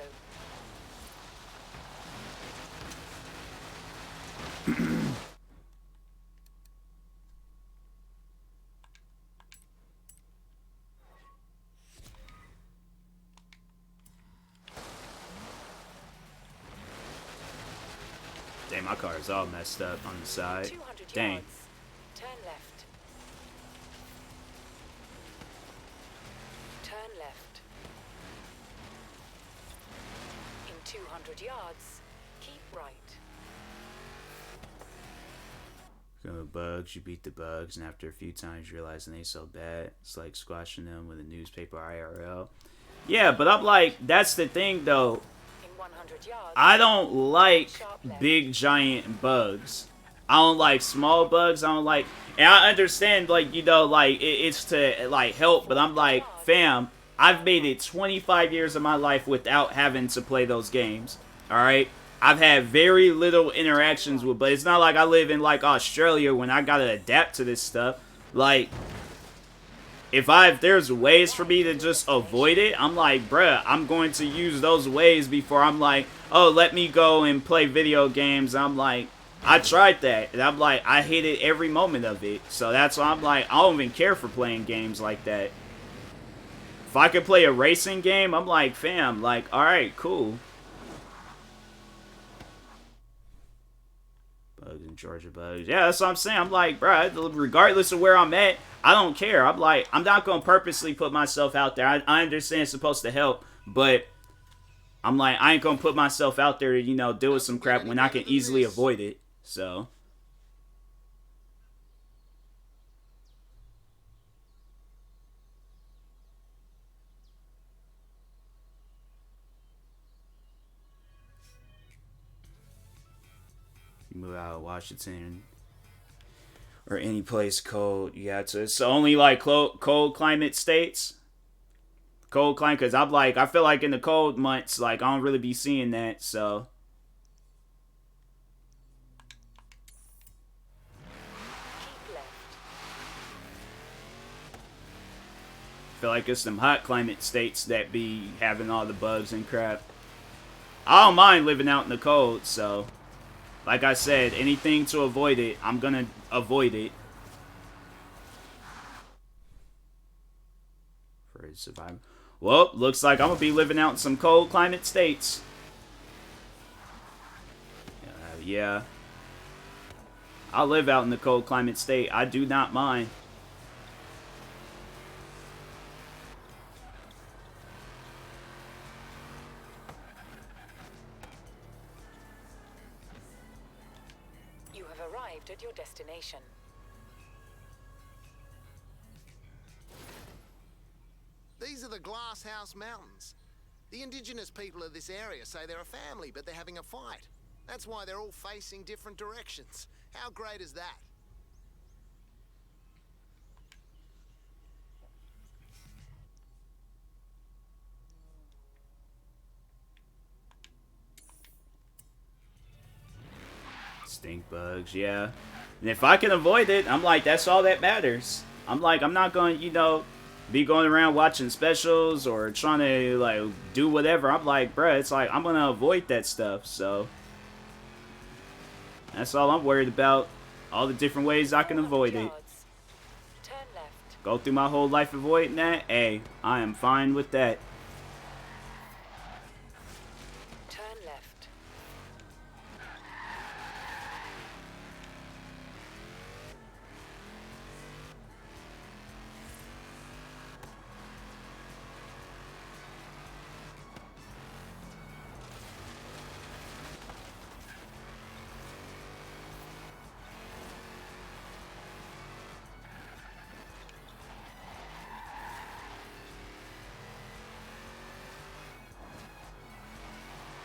Dang, my car is all messed up on the side. 200 Dang. yards. Turn left. Turn left. In 200 yards, keep right. Go bugs, you beat the bugs, and after a few times you realize they ain't so bad. It's like squashing them with a newspaper IRL. Yeah, but I'm like, that's the thing though. In 100 yards, I don't like big giant bugs. I don't like small bugs. I don't like, and I understand, like, you know, like it's to like help, but I'm like, fam, I've made it 25 years of my life without having to play those games. All right, I've had very little interactions with, but it's not like I live in like Australia when I gotta adapt to this stuff. Like, if there's ways for me to just avoid it, I'm like, bruh, I'm going to use those ways before I'm like, oh, let me go and play video games. I'm like, I tried that, and I'm like, I hated every moment of it. So that's why I'm like, I don't even care for playing games like that. If I could play a racing game, I'm like, fam, like, alright, cool. Bugs in Georgia bugs. Yeah, that's what I'm saying. I'm like, bruh, regardless of where I'm at, I don't care. I'm like, I'm not going to purposely put myself out there. I understand it's supposed to help, but I'm like, I ain't going to put myself out there to, you know, deal with some crap when I can easily avoid it. So. You move out of Washington or any place cold, you got to. It's only like cold climate states. Cold climate, because I'm like, I feel like in the cold months, like, I don't really be seeing that, so. Keep left. I feel like it's some hot climate states that be having all the bugs and crap. I don't mind living out in the cold, so. Like I said, anything to avoid it, I'm gonna avoid it. For survival. Well, looks like I'm gonna be living out in some cold climate states. Yeah. I'll live out in the cold climate state. I do not mind. You have arrived at your destination. These are the Glass House Mountains. The indigenous people of this area say they're a family, but they're having a fight. That's why they're all facing different directions. How great is that? Stink bugs, yeah. And if I can avoid it, I'm like, that's all that matters. I'm like, I'm not going to, you know, be going around watching specials or trying to, like, do whatever. I'm like, bruh, it's like, I'm going to avoid that stuff, so. That's all I'm worried about. All the different ways I can avoid it. Turn left. Go through my whole life avoiding that? Hey, I am fine with that. Turn left.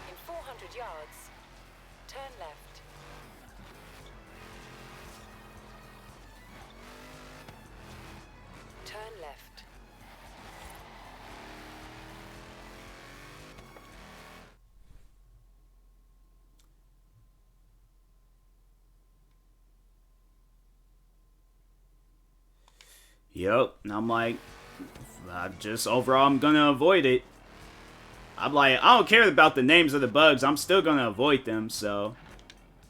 In 400 yards, turn left. Turn left. Yep, and I'm like, overall, I'm gonna avoid it. I'm like, I don't care about the names of the bugs, I'm still gonna avoid them, so.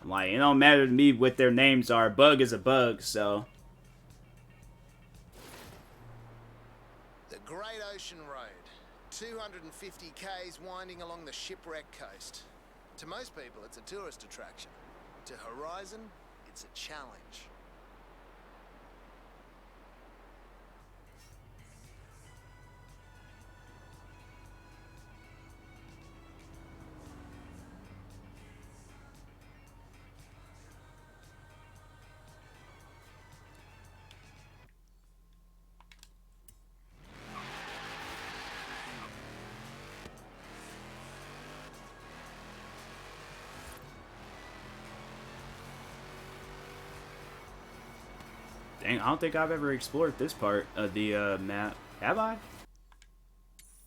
I'm like, it don't matter to me what their names are, a bug is a bug, so. The Great Ocean Road. 250 k's winding along the shipwreck coast. To most people, it's a tourist attraction. To Horizon, it's a challenge. Dang, I don't think I've ever explored this part of the map. Have I?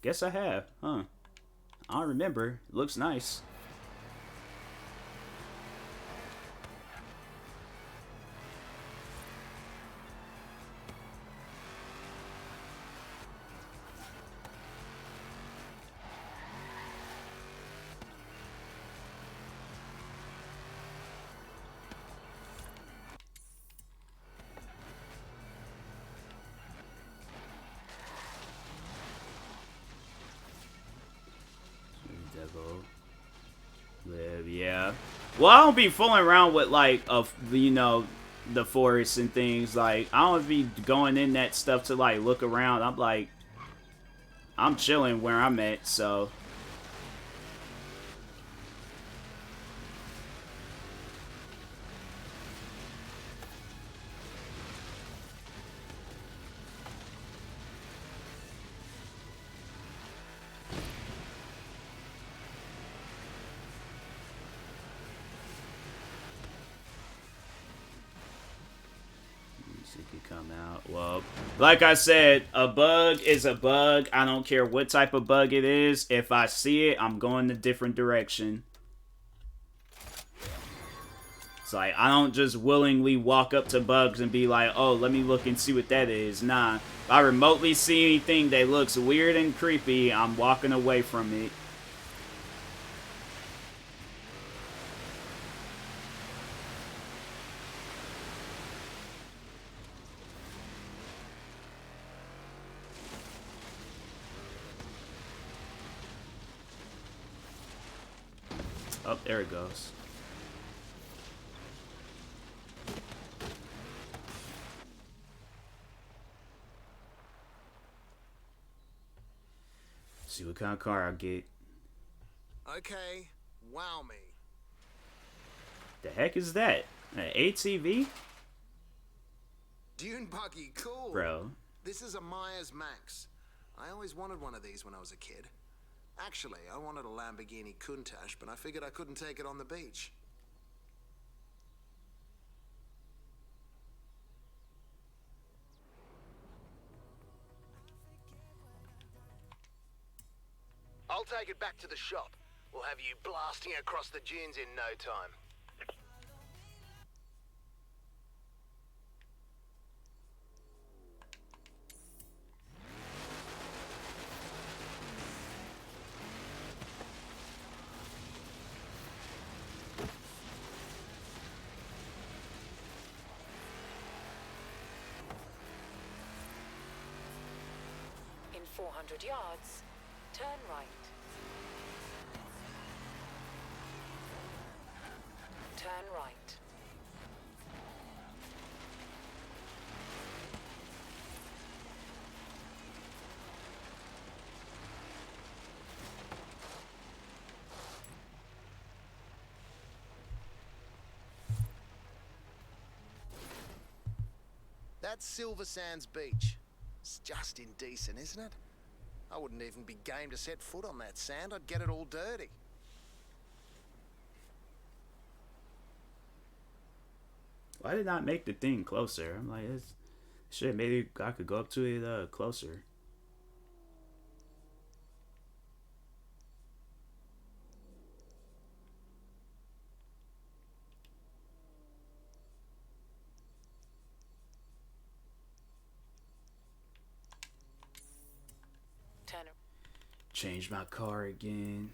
Guess I have, huh? I don't remember. It looks nice. Live, yeah. Well, I don't be fooling around with like you know, the forests and things. Like I don't be going in that stuff to like look around. I'm like, I'm chilling where I'm at, so. Come out. Well, like I said, a bug is a bug. I don't care what type of bug it is. If I see it, I'm going a different direction. It's like, I don't just willingly walk up to bugs and be like, oh, let me look and see what that is. Nah. If I remotely see anything that looks weird and creepy, I'm walking away from it. Oh, there it goes. See what kind of car I get. Okay, wow me. The heck is that? An ATV? Dune buggy, cool. Bro. This is a Myers Max. I always wanted one of these when I was a kid. Actually, I wanted a Lamborghini Countach, but I figured I couldn't take it on the beach. I'll take it back to the shop. We'll have you blasting across the dunes in no time. In 400 yards, turn right. Turn right. That's Silver Sands Beach. It's just indecent, isn't it? I wouldn't even be game to set foot on that sand. I'd get it all dirty. Why did not make the thing closer? I'm like, it's, shit, maybe I could go up to it closer. Change my car again.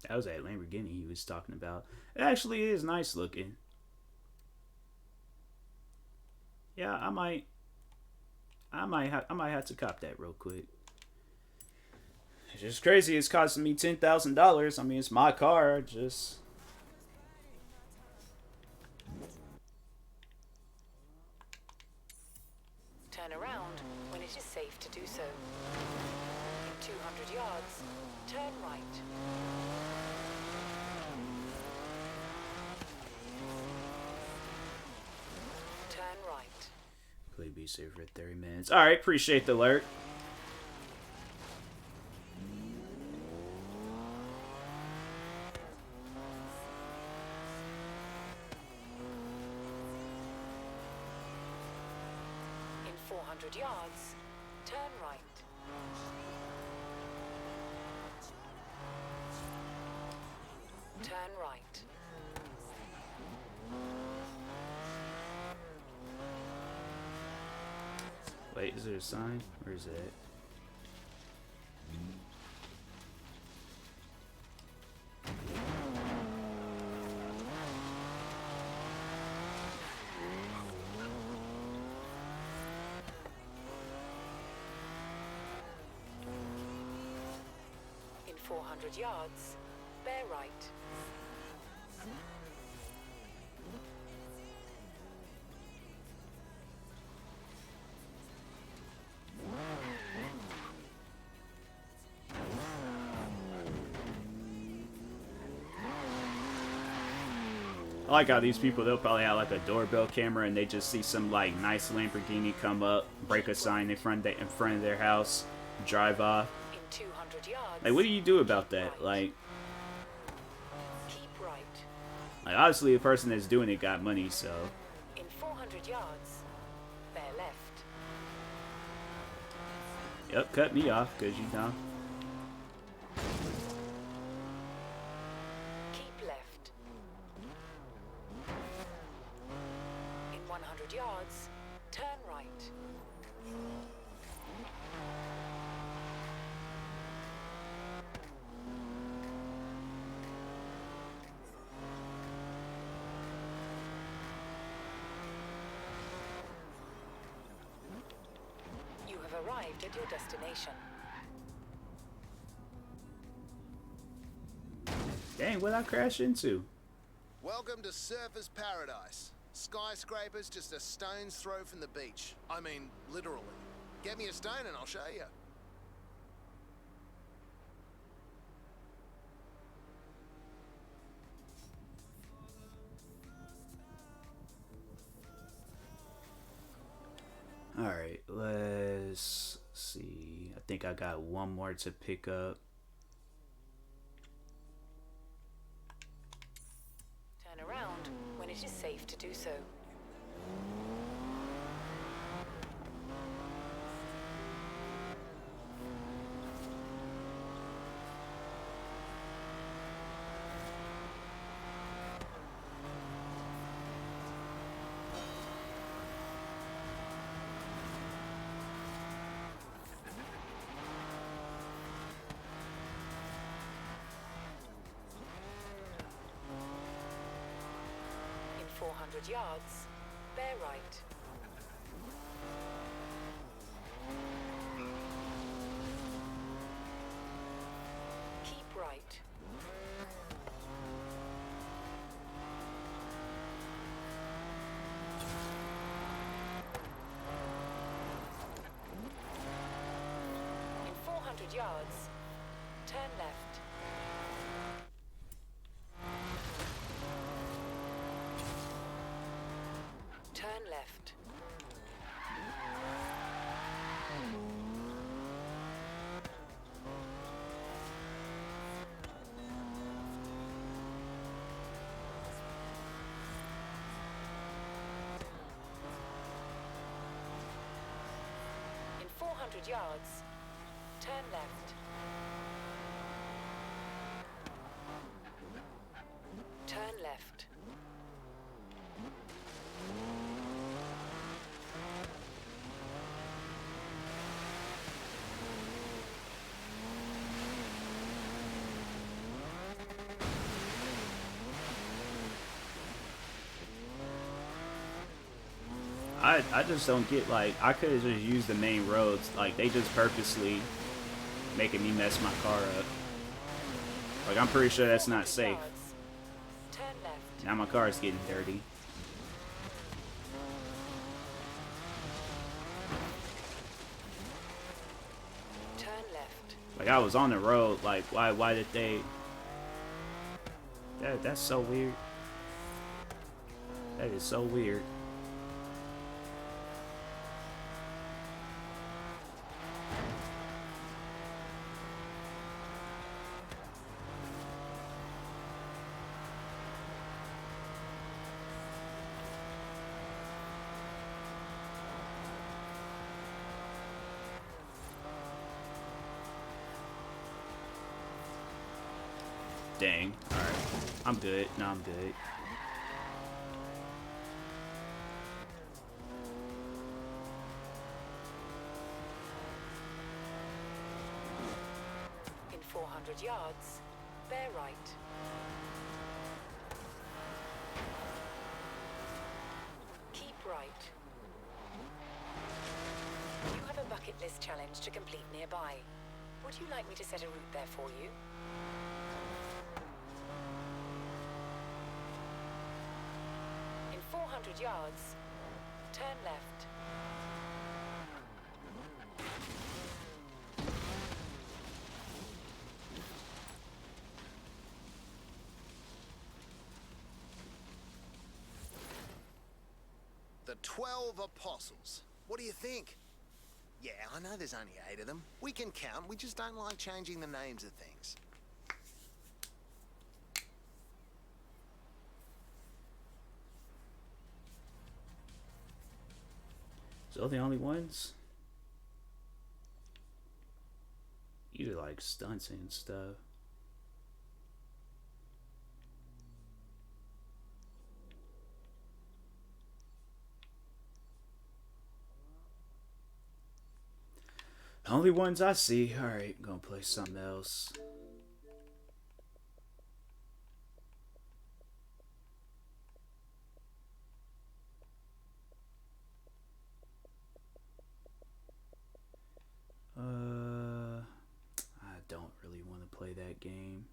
That was that Lamborghini he was talking about. It actually is nice looking. Yeah, I might have to cop that real quick. It's just crazy. It's costing me $10,000. I mean, it's my car. Just Turn around when it is safe to do so. In 200 yards, turn right. Turn right. please be safe for 30 minutes. All right, appreciate the alert. In 400 yards, turn right. Turn right. Wait, is there a sign? Where is it? In 400 yards, bear right. I like how these people, they'll probably have like a doorbell camera and they just see some like nice Lamborghini come up, break a sign in front of their house, drive off. In 200 yards. Like, what do you do about that? Like, Keep right. like obviously the person that's doing it got money, so. In 400 yards, bear left. Yep, cut me off, cause you know. Keep left. In 100 yards, turn right. You have arrived at your destination. Dang, what'd I crash into? Welcome to Surfer's Paradise. Skyscrapers just a stone's throw from the beach. I mean, literally. Get me a stone and I'll show you. Alright, let's see. I think I got one more to pick up. Turn around when it is safe to do so. 400 yards, bear right. Keep right. In 400 yards, turn left. Turn left. In 400 yards, turn left. Turn left. I just don't get, like, I could have just used the main roads. Like, they just purposely making me mess my car up. Like, I'm pretty sure that's not safe. Turn left. Now my car is getting dirty. Turn left. Like, I was on the road. Like, why did they... That's so weird. That is so weird. Dang. Alright. I'm good. No, I'm good. In 400 yards, bear right. Keep right. You have a bucket list challenge to complete nearby. Would you like me to set a route there for you? In 400 yards, turn left. The 12 Apostles. What do you think? Yeah, I know there's only 8 of them. We can count, we just don't like changing the names of things. So the only ones? You like stunts and stuff. Only ones I see. Alright, gonna play something else. I don't really want to play that game.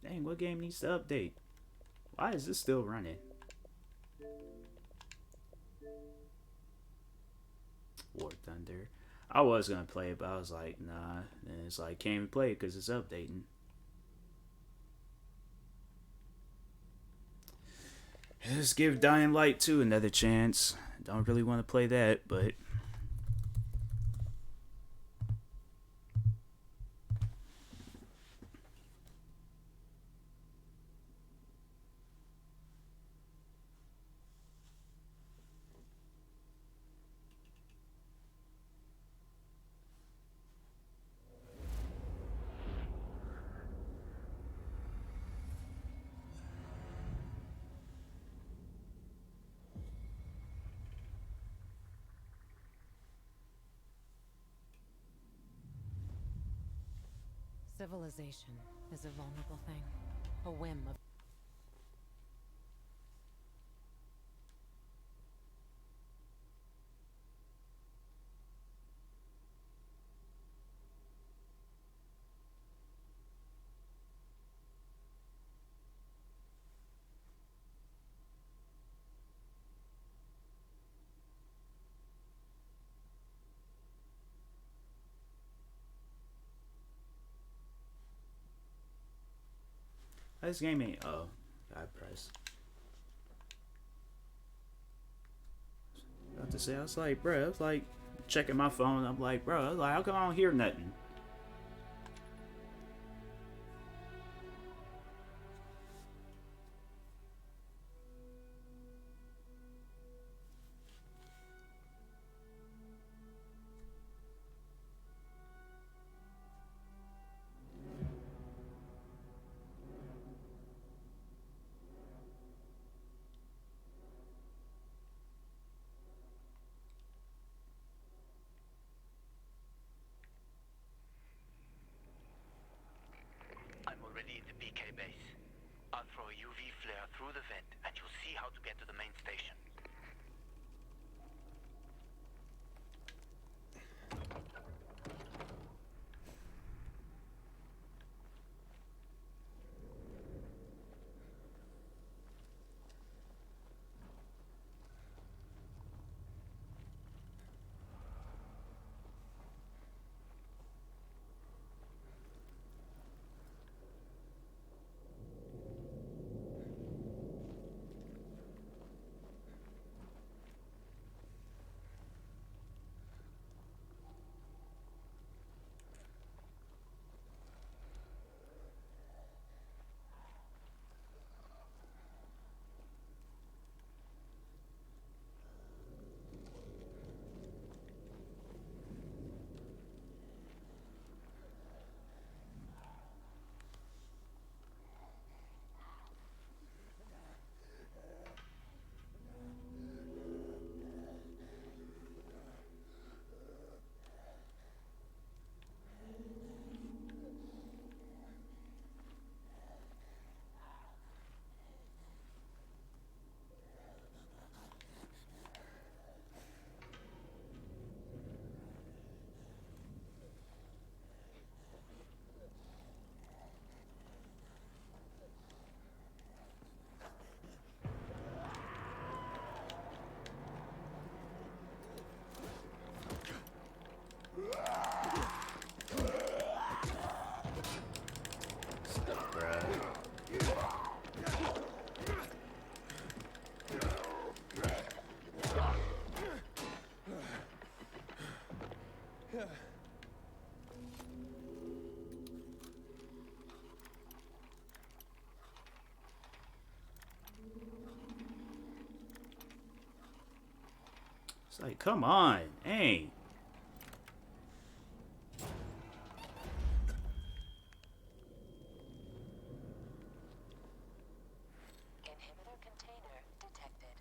Dang, what game needs to update? Why is this still running? War Thunder. I was gonna play it, but I was like, nah. And it's like, can't even play it because it's updating. Let's give Dying Light 2 another chance. Don't really want to play that, but... Civilization is a vulnerable thing. A whim of This game ain't bad price. About to say, I was like, bro, I was like checking my phone. I'm like, bro, I was like, how come I don't hear nothing? I'm already in the PK base. I'll throw a UV flare through the vent, and you'll see how to get to the main station. It's like, come on, dang. inhibitor container detected.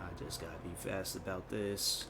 I just gotta be fast about this.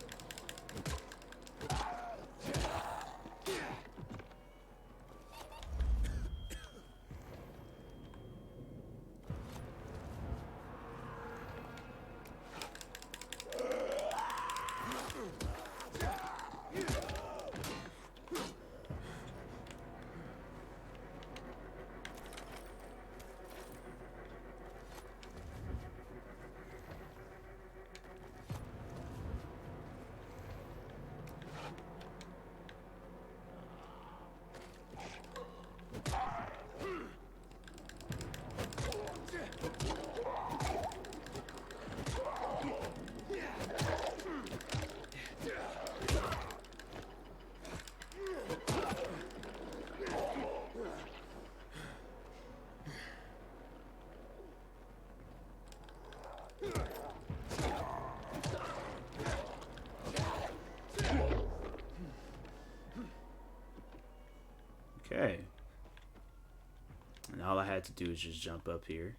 Okay. And all I had to do is just jump up here.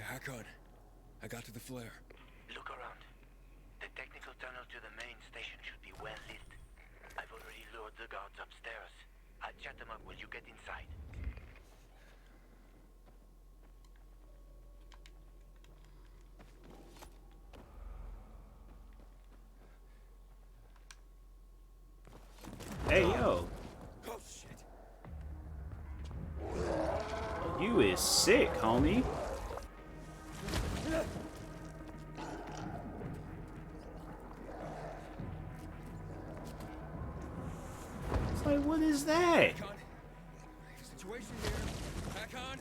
Hack on. I got to the flare. Look around. The technical tunnel to the main station should be well lit. I've already lured the guards upstairs. I'll chat them up when you get inside. Hey, yo. Oh, shit. You is sick, homie. It's like, what is that? Situation here. Hack on.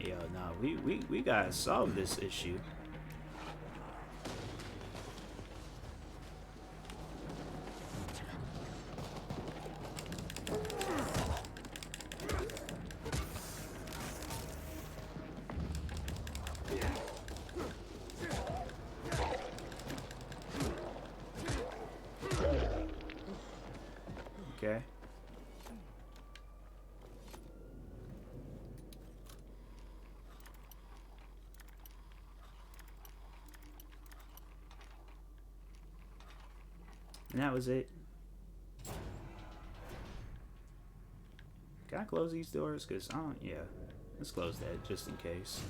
Yo, nah, we gotta solve this issue. Okay. And that was it. Can I close these doors? Cause I don't. Yeah, let's close that just in case.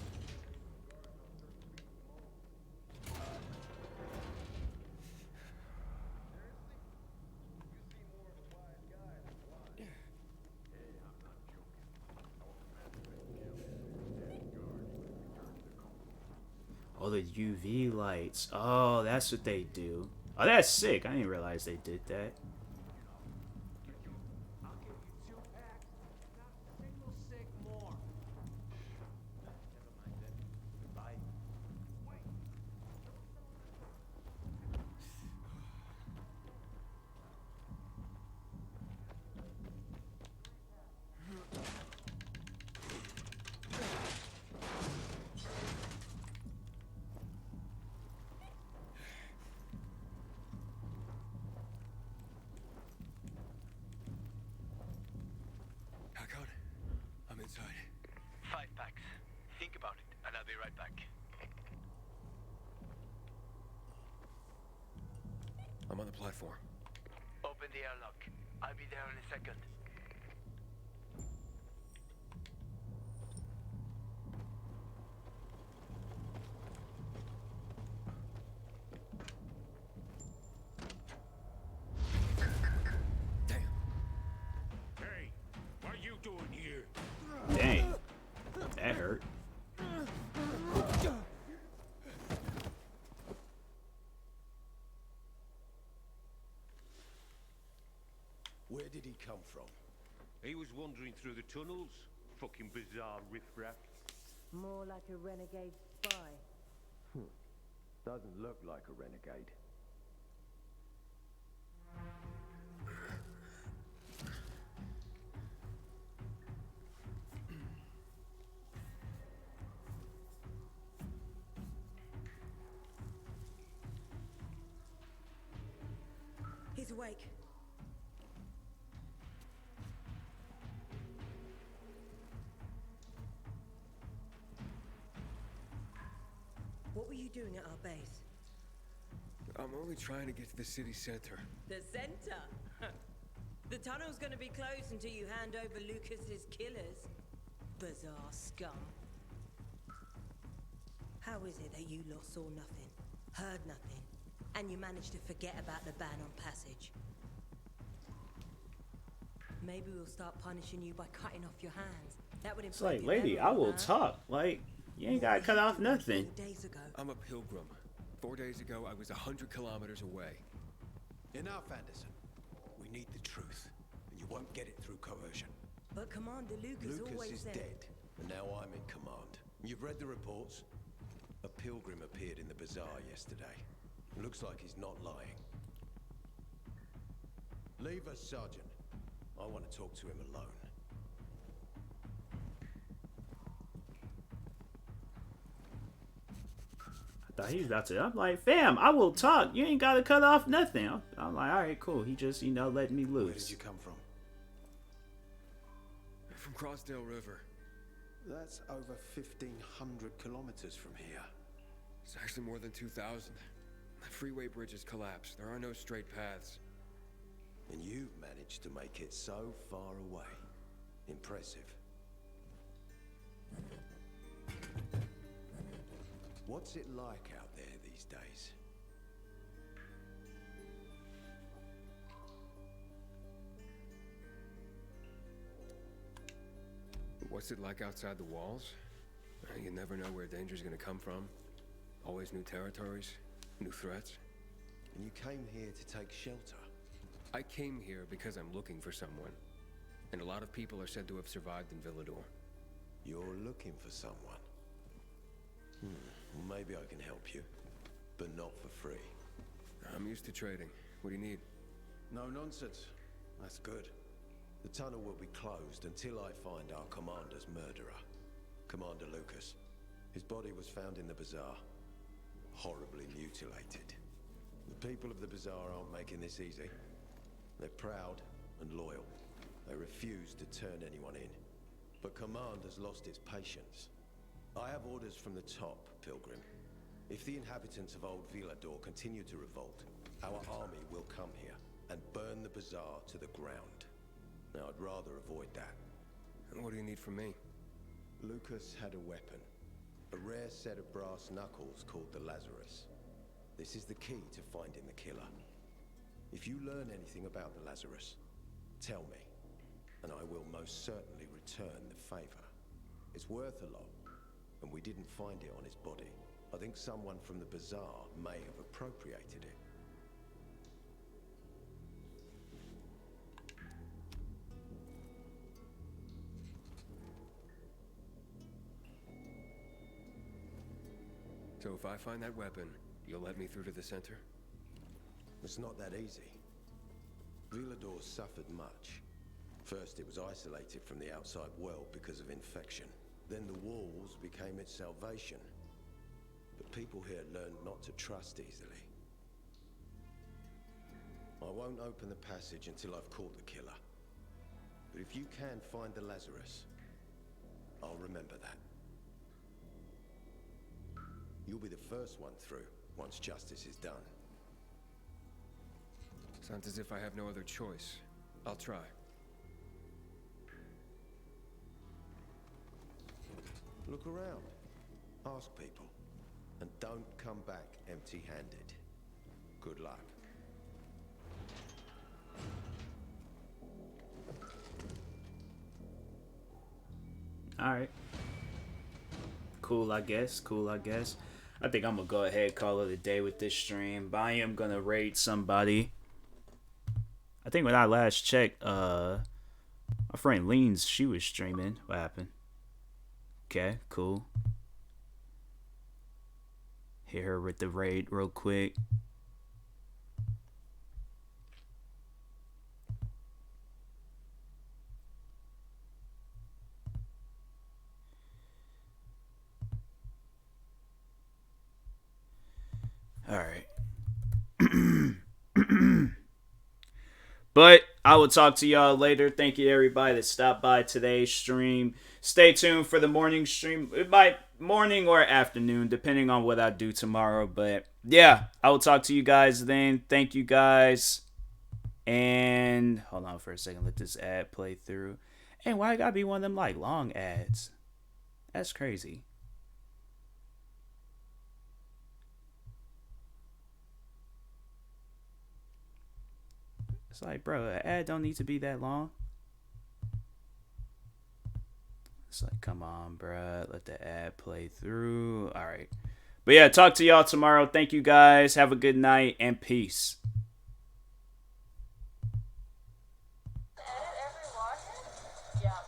Oh, the UV lights. Oh, that's what they do. Oh, that's sick. I didn't realize they did that. Hack on. I'm inside. 5 packs. Think about it, and I'll be right back. I'm on the platform. Open the airlock. I'll be there in a second. Hey, what are you doing here? Dang, that hurt. Where did he come from? He was wandering through the tunnels. Fucking bizarre riffraff. More like a renegade spy. Doesn't look like a renegade. He's awake. What were you doing at our base? I'm only trying to get to the city center. The center? The tunnel's gonna be closed until you hand over Lucas's killers. Bizarre scum. How is it that you lot saw nothing, heard nothing, and you managed to forget about the ban on passage? Maybe we'll start punishing you by cutting off your hands. That would It's improve like, your lady, memory, I will huh? talk. Like, you ain't gotta cut off nothing. 4 days ago. I'm a pilgrim. 4 days ago, I was 100 kilometers away. Enough, Anderson. We need the truth, and you won't get it through coercion. But Commander Lucas always is said... dead, and now I'm in command. You've read the reports? A pilgrim appeared in the bazaar yesterday. Looks like he's not lying. Leave us, Sergeant. I want to talk to him alone. I thought he was about to. I'm like, fam, I will talk. You ain't gotta cut off nothing. I'm like, all right, cool. He just, you know, letting me loose. Where did you come from? From Crossdale River. That's over 1,500 kilometers from here. It's actually more than 2,000. The freeway bridges collapsed. There are no straight paths. And you've managed to make it so far away. Impressive. What's it like out there these days? What's it like outside the walls? You never know where danger's gonna come from. Always new territories, new threats. And you came here to take shelter? I came here because I'm looking for someone. And a lot of people are said to have survived in Villador. You're looking for someone? Well, maybe I can help you, but not for free. I'm used to trading. What do you need? No nonsense. That's good. The tunnel will be closed until I find our commander's murderer, Commander Lucas. His body was found in the bazaar, horribly mutilated. The people of the bazaar aren't making this easy. They're proud and loyal. They refuse to turn anyone in. But Command has lost its patience. I have orders from the top, Pilgrim. If the inhabitants of Old Villador continue to revolt, our army will come here and burn the bazaar to the ground. Now, I'd rather avoid that. And what do you need from me? Lucas had a weapon. A rare set of brass knuckles called the Lazarus. This is the key to finding the killer. If you learn anything about the Lazarus, tell me, and I will most certainly return the favor. It's worth a lot, and we didn't find it on his body. I think someone from the bazaar may have appropriated it. So if I find that weapon, you'll let me through to the center? It's not that easy. Villador suffered much. First, it was isolated from the outside world because of infection. Then the walls became its salvation. But people here learned not to trust easily. I won't open the passage until I've caught the killer. But if you can find the Lazarus, I'll remember that. You'll be the first one through, once justice is done. Sounds as if I have no other choice. I'll try. Look around. Ask people. And don't come back empty-handed. Good luck. Alright. Cool, I guess. Cool, I guess. I think I'm gonna go ahead and call it a day with this stream. But I am gonna raid somebody. I think when I last checked, my friend Leans, she was streaming. What happened? Okay, cool. Hit her with the raid real quick. Alright. But I will talk to y'all later. Thank you to everybody that stopped by today's stream. Stay tuned for the morning stream. It might morning or afternoon, depending on what I do tomorrow. But yeah, I will talk to you guys then. Thank you guys. And hold on for a second. Let this ad play through. And why it gotta be one of them like long ads? That's crazy. It's like, bro, an ad don't need to be that long. It's like, come on, bruh. Let the ad play through. All right. But yeah, talk to y'all tomorrow. Thank you guys. Have a good night and peace. Edit every watch? Yeah.